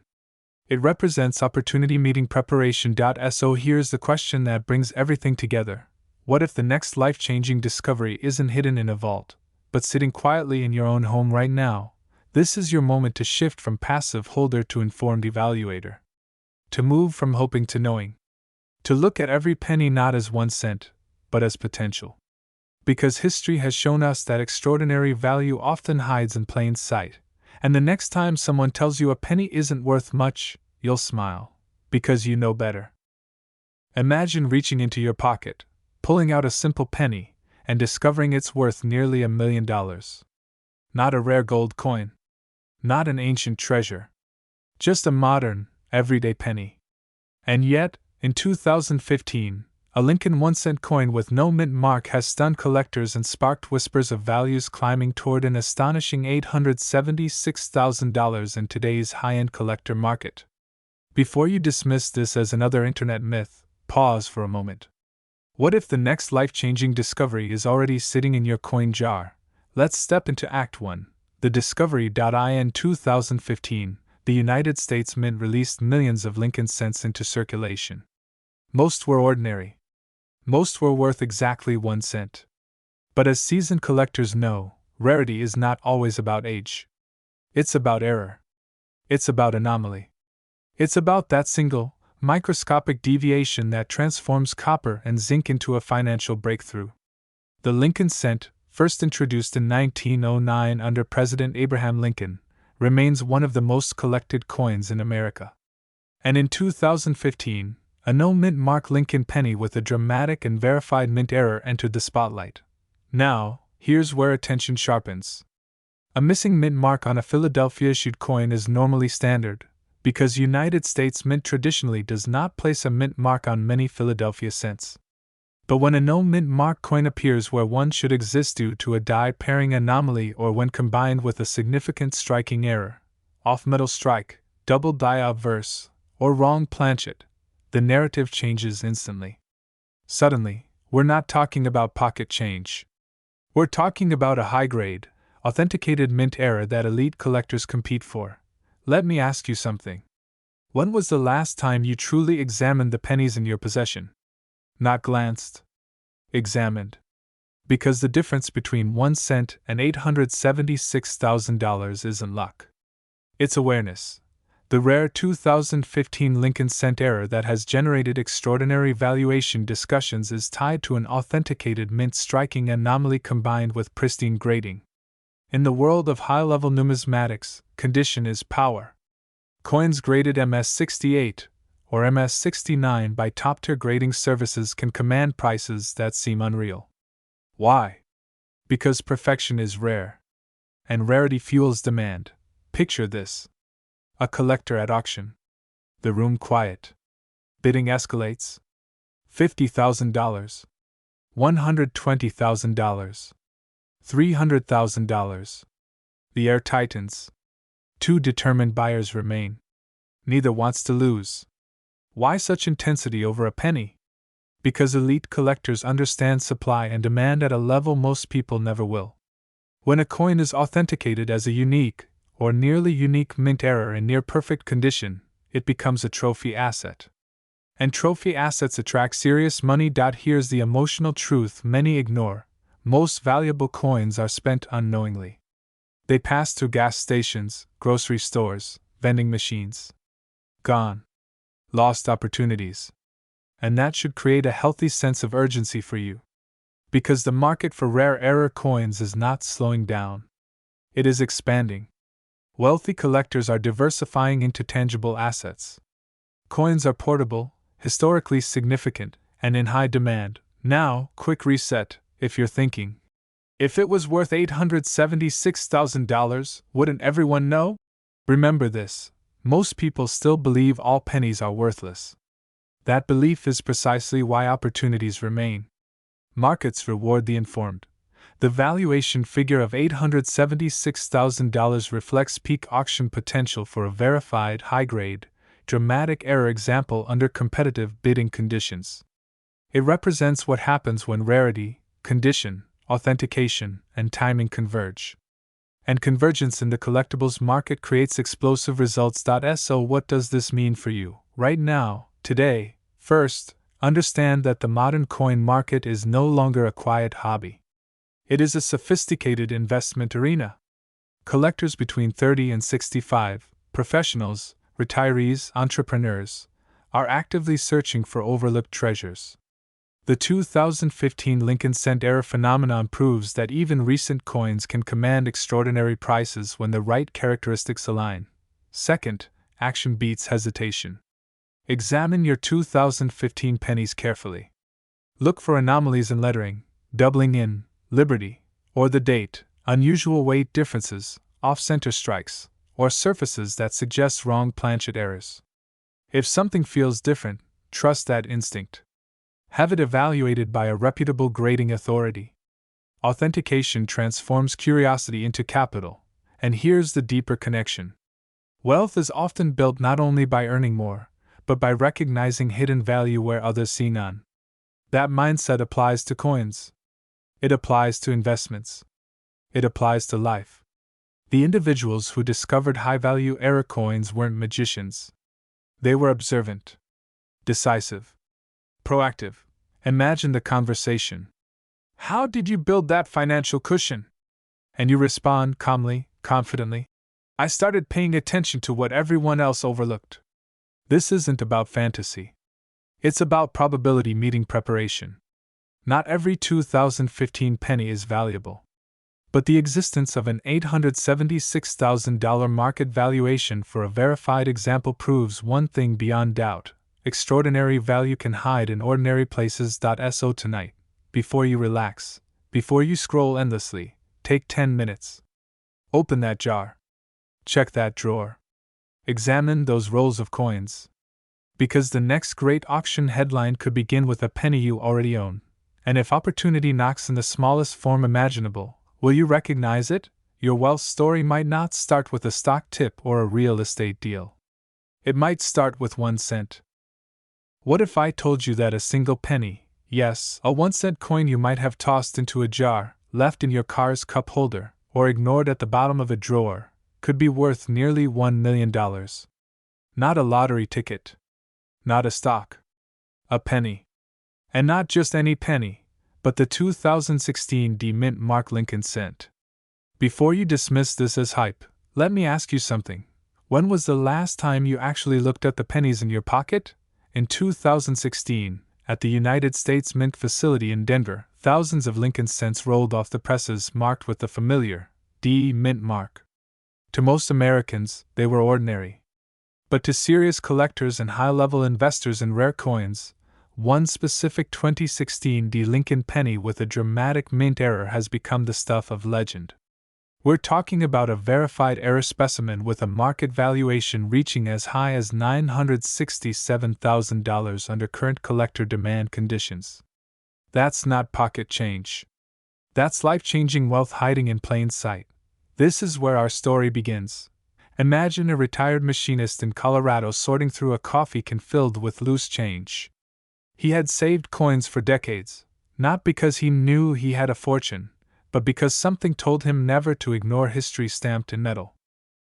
It represents opportunity meeting preparation. So here's the question that brings everything together. What if the next life-changing discovery isn't hidden in a vault, but sitting quietly in your own home right now? This is your moment to shift from passive holder to informed evaluator. To move from hoping to knowing. To look at every penny not as 1 cent, but as potential. Because history has shown us that extraordinary value often hides in plain sight, and the next time someone tells you a penny isn't worth much, you'll smile, because you know better. Imagine reaching into your pocket, pulling out a simple penny, and discovering it's worth nearly $1 million. Not a rare gold coin. Not an ancient treasure. Just a modern, everyday penny. And yet, in 2015, a Lincoln 1-cent coin with no mint mark has stunned collectors and sparked whispers of values climbing toward an astonishing $876,000 in today's high-end collector market. Before you dismiss this as another internet myth, pause for a moment. What if the next life-changing discovery is already sitting in your coin jar? Let's step into Act 1, the discovery. In 2015, the United States Mint released millions of Lincoln cents into circulation. Most were ordinary. Most were worth exactly 1 cent. But as seasoned collectors know, rarity is not always about age. It's about error. It's about anomaly. It's about that single, microscopic deviation that transforms copper and zinc into a financial breakthrough. The Lincoln cent, first introduced in 1909 under President Abraham Lincoln, remains one of the most collected coins in America. And in 2015, a no-mint mark Lincoln penny with a dramatic and verified mint error entered the spotlight. Now, here's where attention sharpens. A missing mint mark on a Philadelphia-issued coin is normally standard, because United States Mint traditionally does not place a mint mark on many Philadelphia cents. But when a no-mint mark coin appears where one should exist due to a die pairing anomaly or when combined with a significant striking error, off-metal strike, double die obverse, or wrong planchet, the narrative changes instantly. Suddenly, we're not talking about pocket change. We're talking about a high-grade, authenticated mint error that elite collectors compete for. Let me ask you something. When was the last time you truly examined the pennies in your possession? Not glanced. Examined. Because the difference between 1 cent and $876,000 isn't luck. It's awareness. The rare 2015 Lincoln cent error that has generated extraordinary valuation discussions is tied to an authenticated mint striking anomaly combined with pristine grading. In the world of high-level numismatics, condition is power. Coins graded MS-68 or MS-69 by top-tier grading services can command prices that seem unreal. Why? Because perfection is rare. And rarity fuels demand. Picture this. A collector at auction. The room quiet. Bidding escalates. $50,000. $120,000. $300,000. The air tightens. Two determined buyers remain. Neither wants to lose. Why such intensity over a penny? Because elite collectors understand supply and demand at a level most people never will. When a coin is authenticated as a unique, or nearly unique mint error in near-perfect condition, it becomes a trophy asset. And trophy assets attract serious money. Here's the emotional truth many ignore. Most valuable coins are spent unknowingly. They pass through gas stations, grocery stores, vending machines. Gone. Lost opportunities. And that should create a healthy sense of urgency for you. Because the market for rare error coins is not slowing down. It is expanding. Wealthy collectors are diversifying into tangible assets. Coins are portable, historically significant, and in high demand. Now, quick reset, if you're thinking. If it was worth $876,000, wouldn't everyone know? Remember this. Most people still believe all pennies are worthless. That belief is precisely why opportunities remain. Markets reward the informed. The valuation figure of $876,000 reflects peak auction potential for a verified high-grade, dramatic error example under competitive bidding conditions. It represents what happens when rarity, condition, authentication, and timing converge. And convergence in the collectibles market creates explosive results. So what does this mean for you, right now, today? First, understand that the modern coin market is no longer a quiet hobby. It is a sophisticated investment arena. collectors between 30 and 65, professionals, retirees, entrepreneurs, are actively searching for overlooked treasures. The 2015 Lincoln cent era phenomenon proves that even recent coins can command extraordinary prices when the right characteristics align. Second, action beats hesitation. Examine your 2015 pennies carefully. Look for anomalies in lettering, doubling in, Liberty, or the date, unusual weight differences, off-center strikes, or surfaces that suggest wrong planchet errors. If something feels different, trust that instinct. Have it evaluated by a reputable grading authority. Authentication transforms curiosity into capital, and here's the deeper connection. Wealth is often built not only by earning more, but by recognizing hidden value where others see none. That mindset applies to coins. It applies to investments. It applies to life. The individuals who discovered high-value era coins weren't magicians. They were observant, decisive, proactive. Imagine the conversation. How did you build that financial cushion? And you respond calmly, confidently. I started paying attention to what everyone else overlooked. This isn't about fantasy. It's about probability meeting preparation. Not every 2015 penny is valuable. But the existence of an $876,000 market valuation for a verified example proves one thing beyond doubt: extraordinary value can hide in ordinary places. So tonight, before you relax, before you scroll endlessly, take 10 minutes. Open that jar. Check that drawer. Examine those rolls of coins. Because the next great auction headline could begin with a penny you already own. And if opportunity knocks in the smallest form imaginable, will you recognize it? Your wealth story might not start with a stock tip or a real estate deal. It might start with 1 cent. What if I told you that a single penny, yes, a 1-cent coin you might have tossed into a jar, left in your car's cup holder, or ignored at the bottom of a drawer, could be worth nearly $1 million? Not a lottery ticket. Not a stock. A penny. And not just any penny, but the 2016 D-Mint Mark Lincoln cent. Before you dismiss this as hype, let me ask you something. When was the last time you actually looked at the pennies in your pocket? In 2016, at the United States Mint facility in Denver, thousands of Lincoln cents rolled off the presses marked with the familiar D-Mint mark. To most Americans, they were ordinary. But to serious collectors and high-level investors in rare coins, one specific 2016 D Lincoln penny with a dramatic mint error has become the stuff of legend. We're talking about a verified error specimen with a market valuation reaching as high as $967,000 under current collector demand conditions. That's not pocket change. That's life-changing wealth hiding in plain sight. This is where our story begins. Imagine a retired machinist in Colorado sorting through a coffee can filled with loose change. He had saved coins for decades, not because he knew he had a fortune, but because something told him never to ignore history stamped in metal.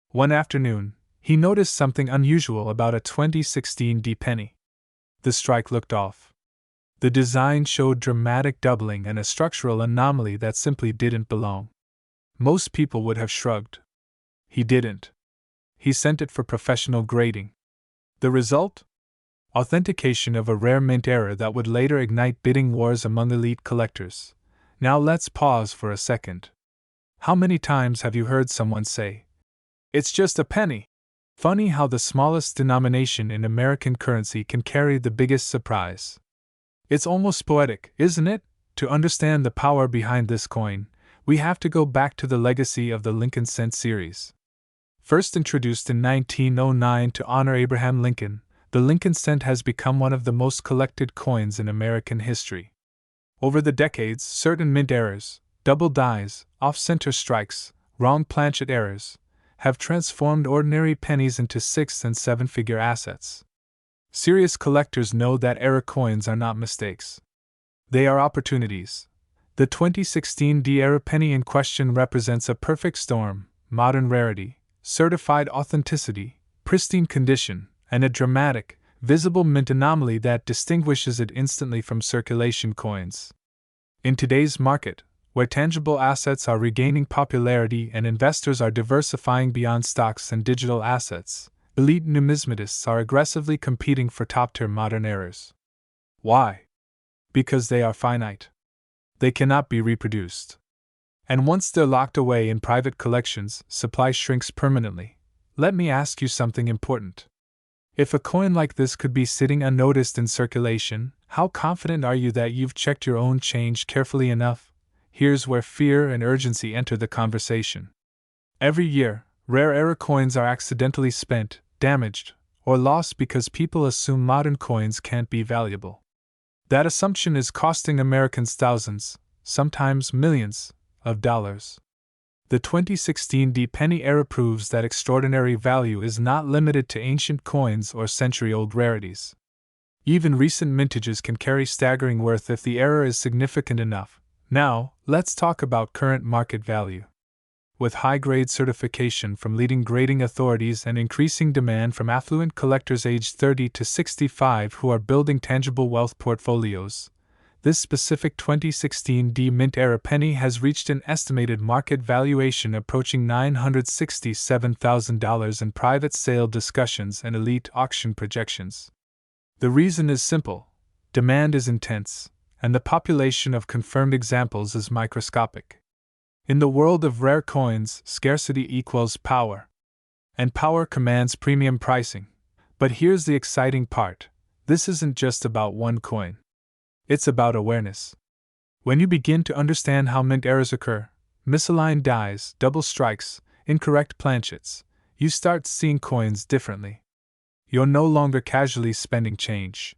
One afternoon, he noticed something unusual about a 2016 D penny. The strike looked off. The design showed dramatic doubling and a structural anomaly that simply didn't belong. Most people would have shrugged. He didn't. He sent it for professional grading. The result? Authentication of a rare mint error that would later ignite bidding wars among elite collectors. Now let's pause for a second. How many times have you heard someone say, "It's just a penny"? Funny how the smallest denomination in American currency can carry the biggest surprise. It's almost poetic, isn't it? To understand the power behind this coin, we have to go back to the legacy of the Lincoln cent series. First introduced in 1909 to honor Abraham Lincoln, the Lincoln cent has become one of the most collected coins in American history. Over the decades, certain mint errors, double dies, off-center strikes, wrong planchet errors, have transformed ordinary pennies into 6- and 7-figure assets. Serious collectors know that error coins are not mistakes. They are opportunities. The 2016 D error penny in question represents a perfect storm: modern rarity, certified authenticity, pristine condition, and a dramatic, visible mint anomaly that distinguishes it instantly from circulation coins. In today's market, where tangible assets are regaining popularity and investors are diversifying beyond stocks and digital assets, elite numismatists are aggressively competing for top-tier modern errors. Why? Because they are finite. They cannot be reproduced. And once they're locked away in private collections, supply shrinks permanently. Let me ask you something important. If a coin like this could be sitting unnoticed in circulation, how confident are you that you've checked your own change carefully enough? Here's where fear and urgency enter the conversation. Every year, rare era coins are accidentally spent, damaged, or lost because people assume modern coins can't be valuable. That assumption is costing Americans thousands, sometimes millions, of dollars. The 2016 penny era proves that extraordinary value is not limited to ancient coins or century-old rarities. Even recent mintages can carry staggering worth if the error is significant enough. Now, let's talk about current market value. With high-grade certification from leading grading authorities and increasing demand from affluent collectors aged 30 to 65 who are building tangible wealth portfolios, this specific 2016 mint era penny has reached an estimated market valuation approaching $967,000 in private sale discussions and elite auction projections. The reason is simple: demand is intense, and the population of confirmed examples is microscopic. In the world of rare coins, scarcity equals power. And power commands premium pricing. But here's the exciting part: this isn't just about one coin. It's about awareness. When you begin to understand how mint errors occur, misaligned dies, double strikes, incorrect planchets, you start seeing coins differently. You're no longer casually spending change.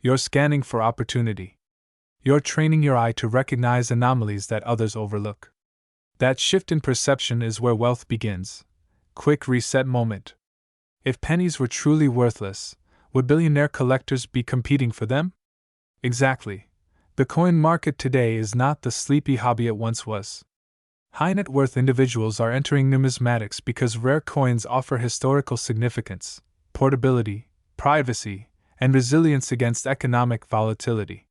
You're scanning for opportunity. You're training your eye to recognize anomalies that others overlook. That shift in perception is where wealth begins. Quick reset moment. If pennies were truly worthless, would billionaire collectors be competing for them? Exactly. The coin market today is not the sleepy hobby it once was. High net worth individuals are entering numismatics because rare coins offer historical significance, portability, privacy, and resilience against economic volatility.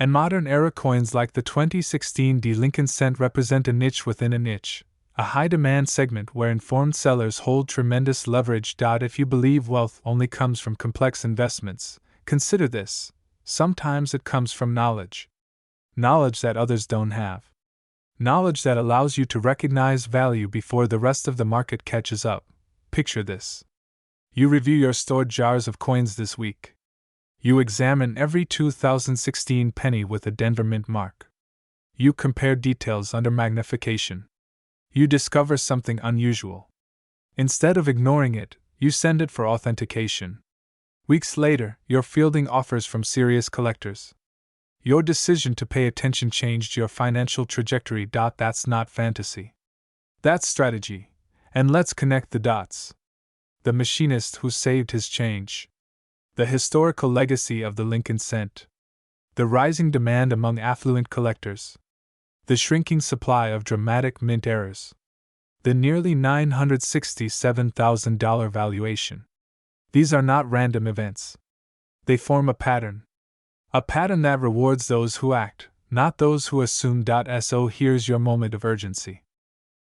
And modern era coins like the 2016 Lincoln Cent represent a niche within a niche, a high demand segment where informed sellers hold tremendous leverage. If you believe wealth only comes from complex investments, consider this: sometimes it comes from knowledge. Knowledge that others don't have. Knowledge that allows you to recognize value before the rest of the market catches up. Picture this. You review your stored jars of coins this week. You examine every 2016 penny with a Denver Mint mark. You compare details under magnification. You discover something unusual. Instead of ignoring it, you send it for authentication. Weeks later, you're fielding offers from serious collectors. Your decision to pay attention changed your financial trajectory. That's not fantasy. That's strategy. And let's connect the dots. The machinist who saved his change. The historical legacy of the Lincoln Cent. The rising demand among affluent collectors. The shrinking supply of dramatic mint errors. The nearly $967,000 valuation. These are not random events. They form a pattern. A pattern that rewards those who act, not those who assume. So here's your moment of urgency.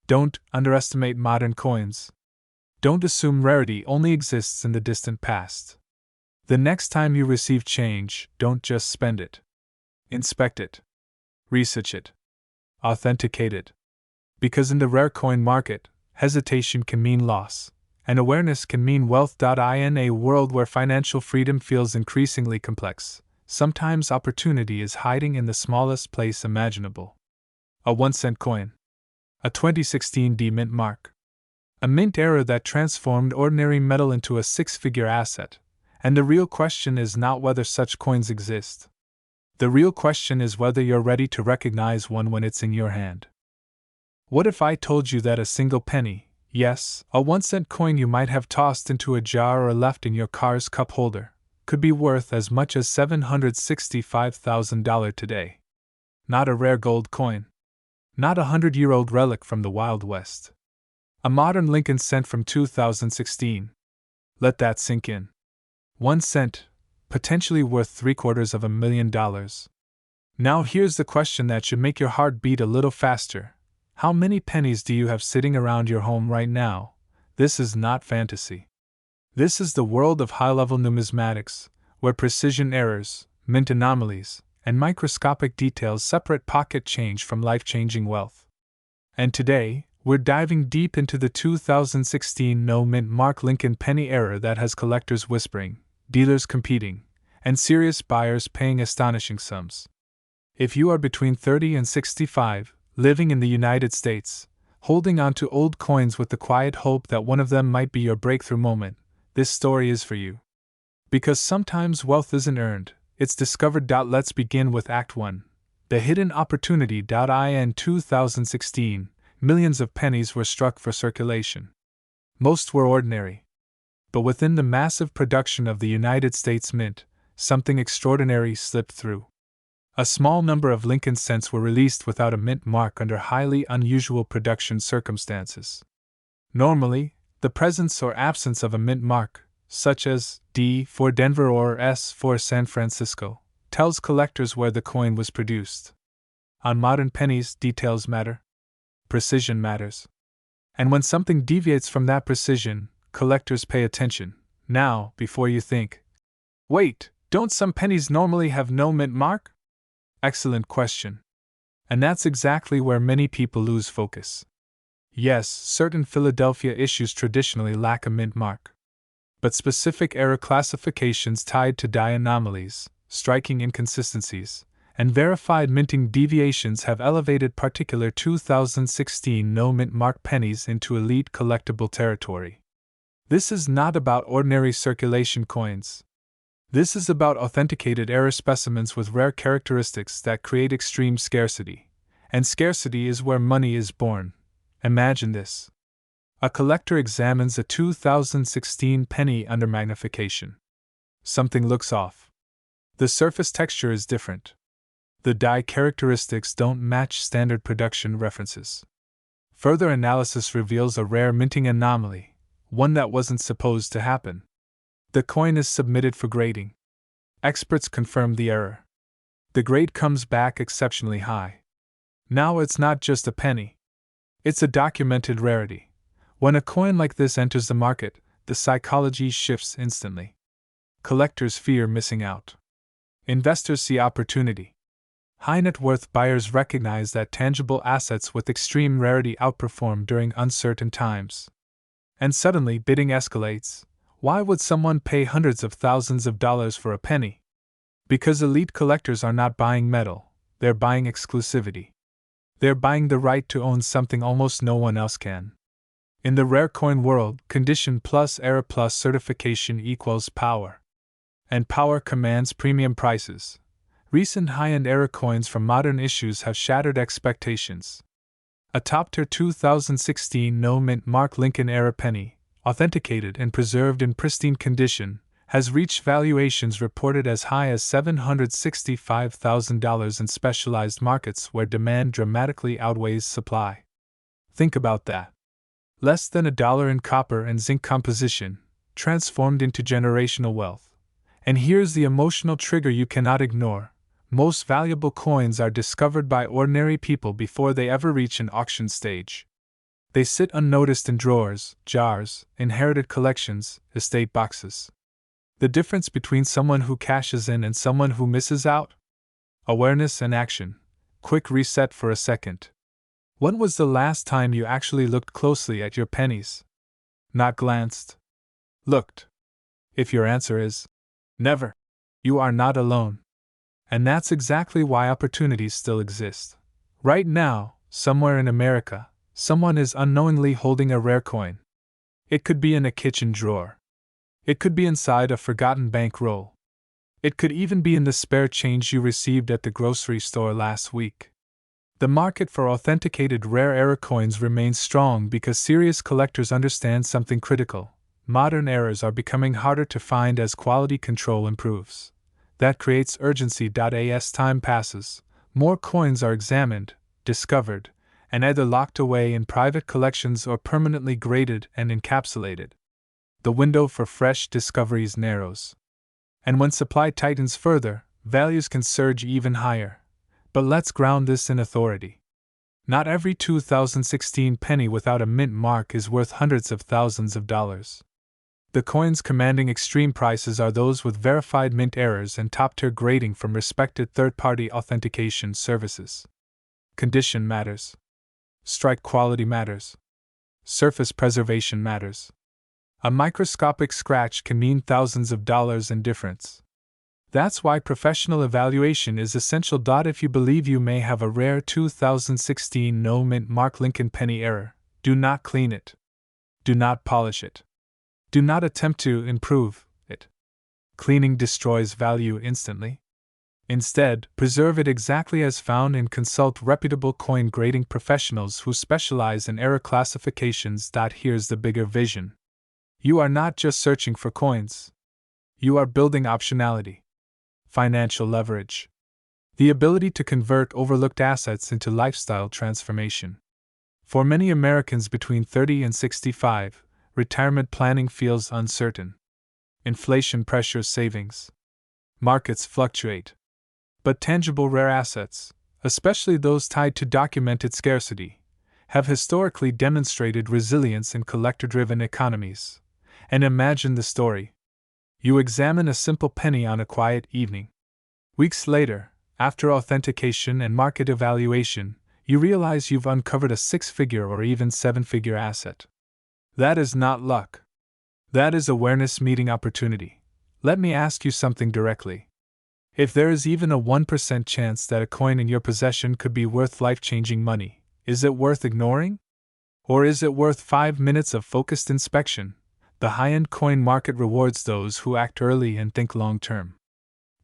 Don't underestimate modern coins. Don't assume rarity only exists in the distant past. The next time you receive change, don't just spend it. Inspect it. Research it. Authenticate it. Because in the rare coin market, hesitation can mean loss, and awareness can mean wealth. In a world where financial freedom feels increasingly complex, sometimes opportunity is hiding in the smallest place imaginable. A 1-cent coin. A 2016 mint mark. A mint era that transformed ordinary metal into a six-figure asset. And the real question is not whether such coins exist. The real question is whether you're ready to recognize one when it's in your hand. What if I told you that a single penny, yes, a 1-cent coin you might have tossed into a jar or left in your car's cup holder, could be worth as much as $765,000 today? Not a rare gold coin. Not a 100-year-old relic from the Wild West. A modern Lincoln Cent from 2016. Let that sink in. 1 cent, potentially worth $750,000. Now here's the question that should make your heart beat a little faster. How many pennies do you have sitting around your home right now? This is not fantasy. This is the world of high-level numismatics, where precision errors, mint anomalies, and microscopic details separate pocket change from life-changing wealth. And today, we're diving deep into the 2016 no-mint mark Lincoln penny era that has collectors whispering, dealers competing, and serious buyers paying astonishing sums. If you are between 30 and 65, living in the United States, holding on to old coins with the quiet hope that one of them might be your breakthrough moment, this story is for you. Because sometimes wealth isn't earned, it's discovered. Let's begin with Act 1. The Hidden Opportunity. In 2016, millions of pennies were struck for circulation. Most were ordinary. But within the massive production of the United States Mint, something extraordinary slipped through. A small number of Lincoln cents were released without a mint mark under highly unusual production circumstances. Normally, the presence or absence of a mint mark, such as D for Denver or S for San Francisco, tells collectors where the coin was produced. On modern pennies, details matter. Precision matters. And when something deviates from that precision, collectors pay attention. Now, before you think, wait, don't some pennies normally have no mint mark? Excellent question. And that's exactly where many people lose focus. Yes, certain Philadelphia issues traditionally lack a mint mark. But specific error classifications tied to die anomalies, striking inconsistencies, and verified minting deviations have elevated particular 2016 no-mint mark pennies into elite collectible territory. This is not about ordinary circulation coins. This is about authenticated error specimens with rare characteristics that create extreme scarcity. And scarcity is where money is born. Imagine this. A collector examines a 2016 penny under magnification. Something looks off. The surface texture is different. The die characteristics don't match standard production references. Further analysis reveals a rare minting anomaly, one that wasn't supposed to happen. The coin is submitted for grading. Experts confirm the error. The grade comes back exceptionally high. Now it's not just a penny. It's a documented rarity. When a coin like this enters the market, the psychology shifts instantly. Collectors fear missing out. Investors see opportunity. High net worth buyers recognize that tangible assets with extreme rarity outperform during uncertain times. And suddenly bidding escalates. Why would someone pay hundreds of thousands of dollars for a penny? Because elite collectors are not buying metal, they're buying exclusivity. They're buying the right to own something almost no one else can. In the rare coin world, condition plus error plus certification equals power. And power commands premium prices. Recent high-end error coins from modern issues have shattered expectations. A top-tier 2016 no-mint mark Lincoln era penny, authenticated and preserved in pristine condition, has reached valuations reported as high as $765,000 in specialized markets where demand dramatically outweighs supply. Think about that. Less than $1 in copper and zinc composition, transformed into generational wealth. And here's the emotional trigger you cannot ignore. Most valuable coins are discovered by ordinary people before they ever reach an auction stage. They sit unnoticed in drawers, jars, inherited collections, estate boxes. The difference between someone who cashes in and someone who misses out? Awareness and action. Quick reset for a second. When was the last time you actually looked closely at your pennies? Not glanced. Looked. If your answer is never, you are not alone. And that's exactly why opportunities still exist. Right now, somewhere in America, someone is unknowingly holding a rare coin. It could be in a kitchen drawer. It could be inside a forgotten bank roll. It could even be in the spare change you received at the grocery store last week. The market for authenticated rare error coins remains strong because serious collectors understand something critical. Modern errors are becoming harder to find as quality control improves. That creates urgency. As time passes, more coins are examined, discovered, and either locked away in private collections or permanently graded and encapsulated. The window for fresh discoveries narrows. And when supply tightens further, values can surge even higher. But let's ground this in authority. Not every 2016 penny without a mint mark is worth hundreds of thousands of dollars. The coins commanding extreme prices are those with verified mint errors and top-tier grading from respected third-party authentication services. Condition matters. Strike quality matters. Surface preservation matters. A microscopic scratch can mean thousands of dollars in difference. That's why professional evaluation is essential. If you believe you may have a rare 2016 no mint mark Lincoln penny error, do not clean it. Do not polish it. Do not attempt to improve it. Cleaning destroys value instantly. Instead, preserve it exactly as found and consult reputable coin grading professionals who specialize in error classifications. Here's the bigger vision. You are not just searching for coins. You are building optionality. Financial leverage. The ability to convert overlooked assets into lifestyle transformation. For many Americans between 30 and 65, retirement planning feels uncertain. Inflation pressures savings. Markets fluctuate. But tangible rare assets, especially those tied to documented scarcity, have historically demonstrated resilience in collector-driven economies. And imagine the story. You examine a simple penny on a quiet evening. Weeks later, after authentication and market evaluation, you realize you've uncovered a six-figure or even seven-figure asset. That is not luck. That is awareness meeting opportunity. Let me ask you something directly. If there is even a 1% chance that a coin in your possession could be worth life-changing money, is it worth ignoring? Or is it worth 5 minutes of focused inspection? The high-end coin market rewards those who act early and think long-term.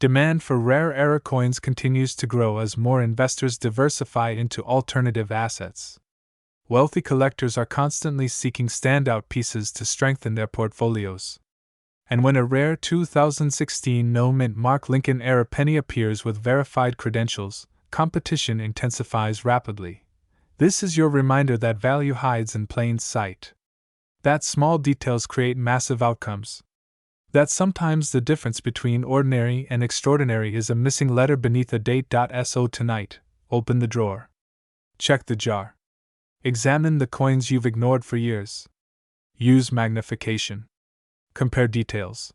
Demand for rare error coins continues to grow as more investors diversify into alternative assets. Wealthy collectors are constantly seeking standout pieces to strengthen their portfolios. And when a rare 2016 no mint mark Lincoln error penny appears with verified credentials, competition intensifies rapidly. This is your reminder that value hides in plain sight. That small details create massive outcomes. That sometimes the difference between ordinary and extraordinary is a missing letter beneath a date. So tonight, open the drawer. Check the jar. Examine the coins you've ignored for years. Use magnification. Compare details.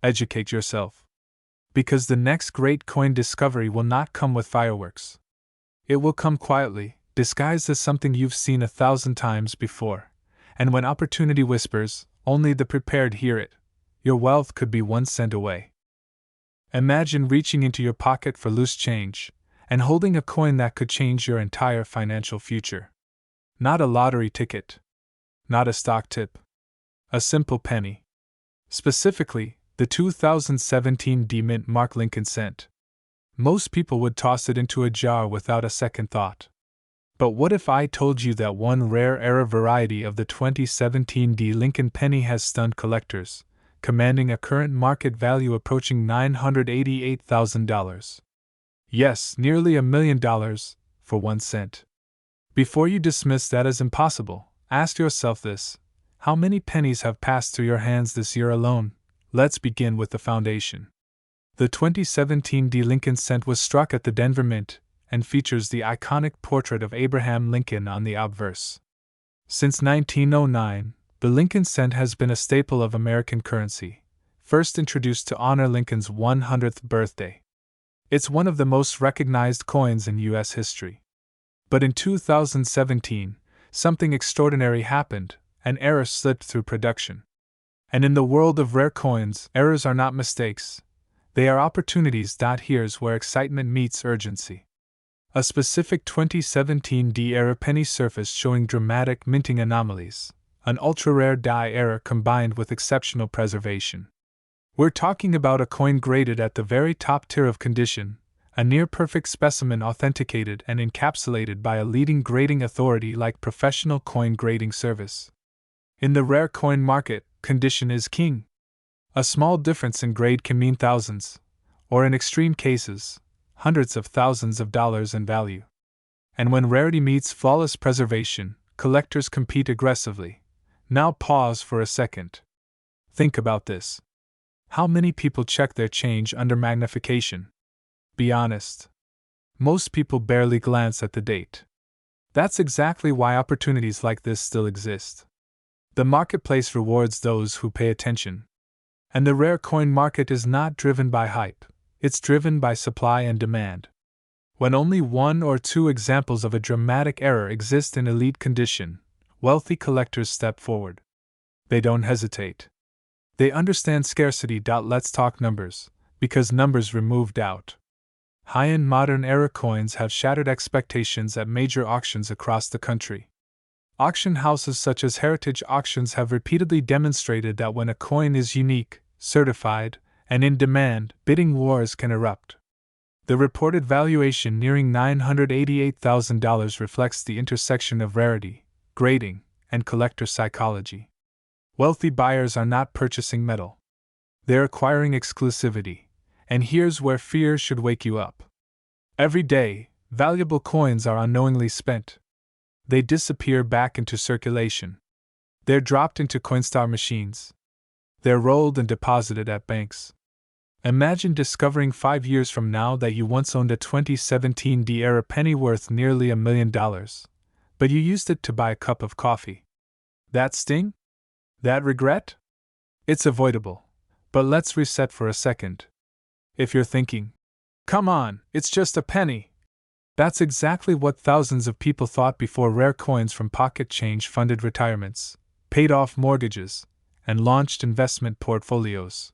Educate yourself. Because the next great coin discovery will not come with fireworks. It will come quietly, disguised as something you've seen 1,000 times before. And when opportunity whispers, only the prepared hear it. Your wealth could be 1 cent away. Imagine reaching into your pocket for loose change and holding a coin that could change your entire financial future. Not a lottery ticket. Not a stock tip. A simple penny. Specifically, the 2017 mint mark Lincoln cent. Most people would toss it into a jar without a second thought. But what if I told you that one rare error variety of the 2017 Lincoln penny has stunned collectors, commanding a current market value approaching $988,000? Yes, nearly $1 million for 1 cent. Before you dismiss that as impossible, ask yourself this: how many pennies have passed through your hands this year alone? Let's begin with the foundation. The 2017 Lincoln cent was struck at the Denver Mint and features the iconic portrait of Abraham Lincoln on the obverse. Since 1909, the Lincoln cent has been a staple of American currency, first introduced to honor Lincoln's 100th birthday. It's one of the most recognized coins in U.S. history. But in 2017, something extraordinary happened: an error slipped through production. And in the world of rare coins, errors are not mistakes. They are opportunities. Here's where excitement meets urgency. A specific 2017 error penny surfaced showing dramatic minting anomalies, an ultra-rare die error combined with exceptional preservation. We're talking about a coin graded at the very top tier of condition, a near-perfect specimen authenticated and encapsulated by a leading grading authority like Professional Coin Grading Service. In the rare coin market, condition is king. A small difference in grade can mean thousands, or in extreme cases, hundreds of thousands of dollars in value. And when rarity meets flawless preservation, collectors compete aggressively. Now pause for a second. Think about this. How many people check their change under magnification? Be honest. Most people barely glance at the date. That's exactly why opportunities like this still exist. The marketplace rewards those who pay attention. And the rare coin market is not driven by hype, it's driven by supply and demand. When only one or two examples of a dramatic error exist in elite condition, wealthy collectors step forward. They don't hesitate. They understand scarcity. Let's talk numbers, because numbers remove doubt. High-end modern era coins have shattered expectations at major auctions across the country. Auction houses such as Heritage Auctions have repeatedly demonstrated that when a coin is unique, certified, and in demand, bidding wars can erupt. The reported valuation nearing $988,000 reflects the intersection of rarity, grading, and collector psychology. Wealthy buyers are not purchasing metal. They're acquiring exclusivity, and here's where fear should wake you up. Every day, valuable coins are unknowingly spent. They disappear back into circulation. They're dropped into Coinstar machines. They're rolled and deposited at banks. Imagine discovering 5 years from now that you once owned a 2017 D-era penny worth nearly $1 million, but you used it to buy a cup of coffee. That sting? That regret? It's avoidable, but let's reset for a second. If you're thinking, come on, it's just a penny. That's exactly what thousands of people thought before rare coins from pocket change funded retirements, paid off mortgages, and launched investment portfolios.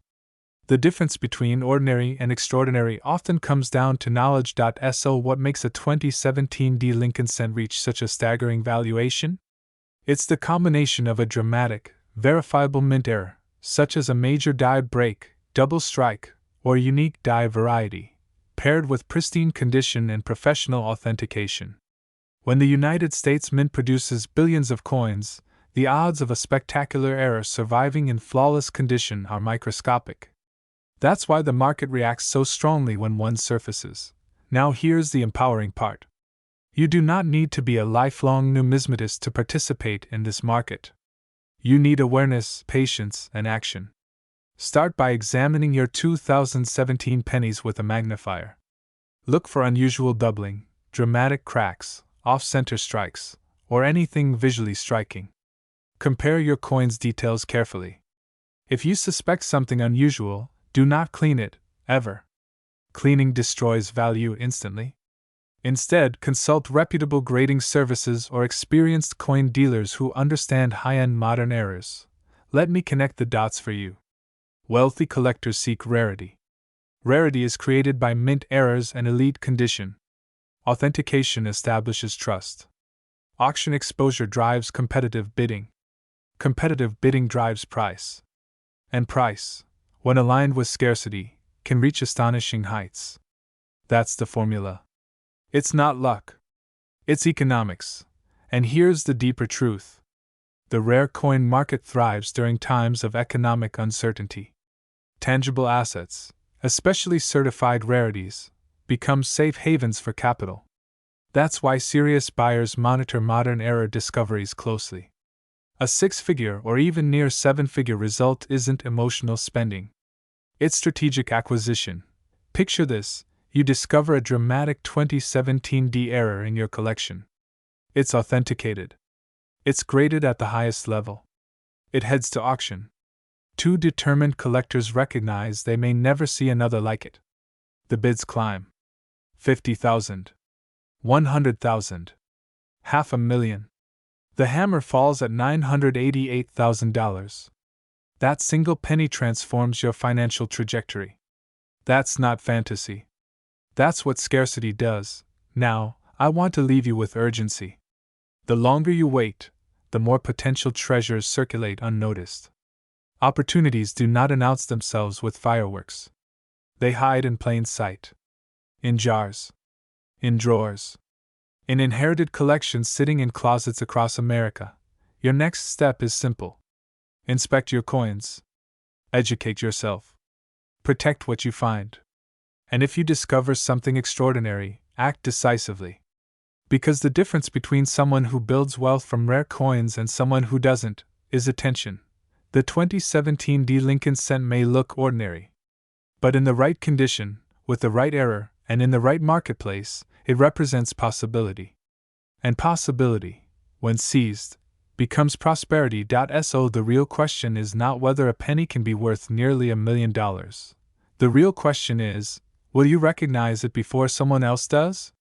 The difference between ordinary and extraordinary often comes down to knowledge. So, what makes a 2017 D Lincoln cent reach such a staggering valuation? It's the combination of a dramatic, verifiable mint error, such as a major die break, double strike, or unique die variety, paired with pristine condition and professional authentication. When the United States Mint produces billions of coins, the odds of a spectacular error surviving in flawless condition are microscopic. That's why the market reacts so strongly when one surfaces. Now here's the empowering part. You do not need to be a lifelong numismatist to participate in this market. You need awareness, patience, and action. Start by examining your 2017 pennies with a magnifier. Look for unusual doubling, dramatic cracks, off-center strikes, or anything visually striking. Compare your coin's details carefully. If you suspect something unusual, do not clean it, ever. Cleaning destroys value instantly. Instead, consult reputable grading services or experienced coin dealers who understand high-end modern errors. Let me connect the dots for you. Wealthy collectors seek rarity. Rarity is created by mint errors and elite condition. Authentication establishes trust. Auction exposure drives competitive bidding. Competitive bidding drives price. And price, when aligned with scarcity, can reach astonishing heights. That's the formula. It's not luck. It's economics. And here's the deeper truth. The rare coin market thrives during times of economic uncertainty. Tangible assets, especially certified rarities, become safe havens for capital. That's why serious buyers monitor modern era discoveries closely. A 6-figure or even near 7-figure result isn't emotional spending. It's strategic acquisition. Picture this. You discover a dramatic 2017 D error in your collection. It's authenticated. It's graded at the highest level. It heads to auction. Two determined collectors recognize they may never see another like it. The bids climb. 50,000. 100,000. $500,000. The hammer falls at $988,000. That single penny transforms your financial trajectory. That's not fantasy. That's what scarcity does. Now, I want to leave you with urgency. The longer you wait, the more potential treasures circulate unnoticed. Opportunities do not announce themselves with fireworks. They hide in plain sight. In jars. In drawers. In inherited collections sitting in closets across America. Your next step is simple. Inspect your coins. Educate yourself. Protect what you find. And if you discover something extraordinary, act decisively. Because the difference between someone who builds wealth from rare coins and someone who doesn't is attention. The 2017 D Lincoln cent may look ordinary. But in the right condition, with the right error, and in the right marketplace, It represents possibility. And possibility, when seized, becomes prosperity. So the real question is not whether a penny can be worth nearly $1 million. The real question is, will you recognize it before someone else does?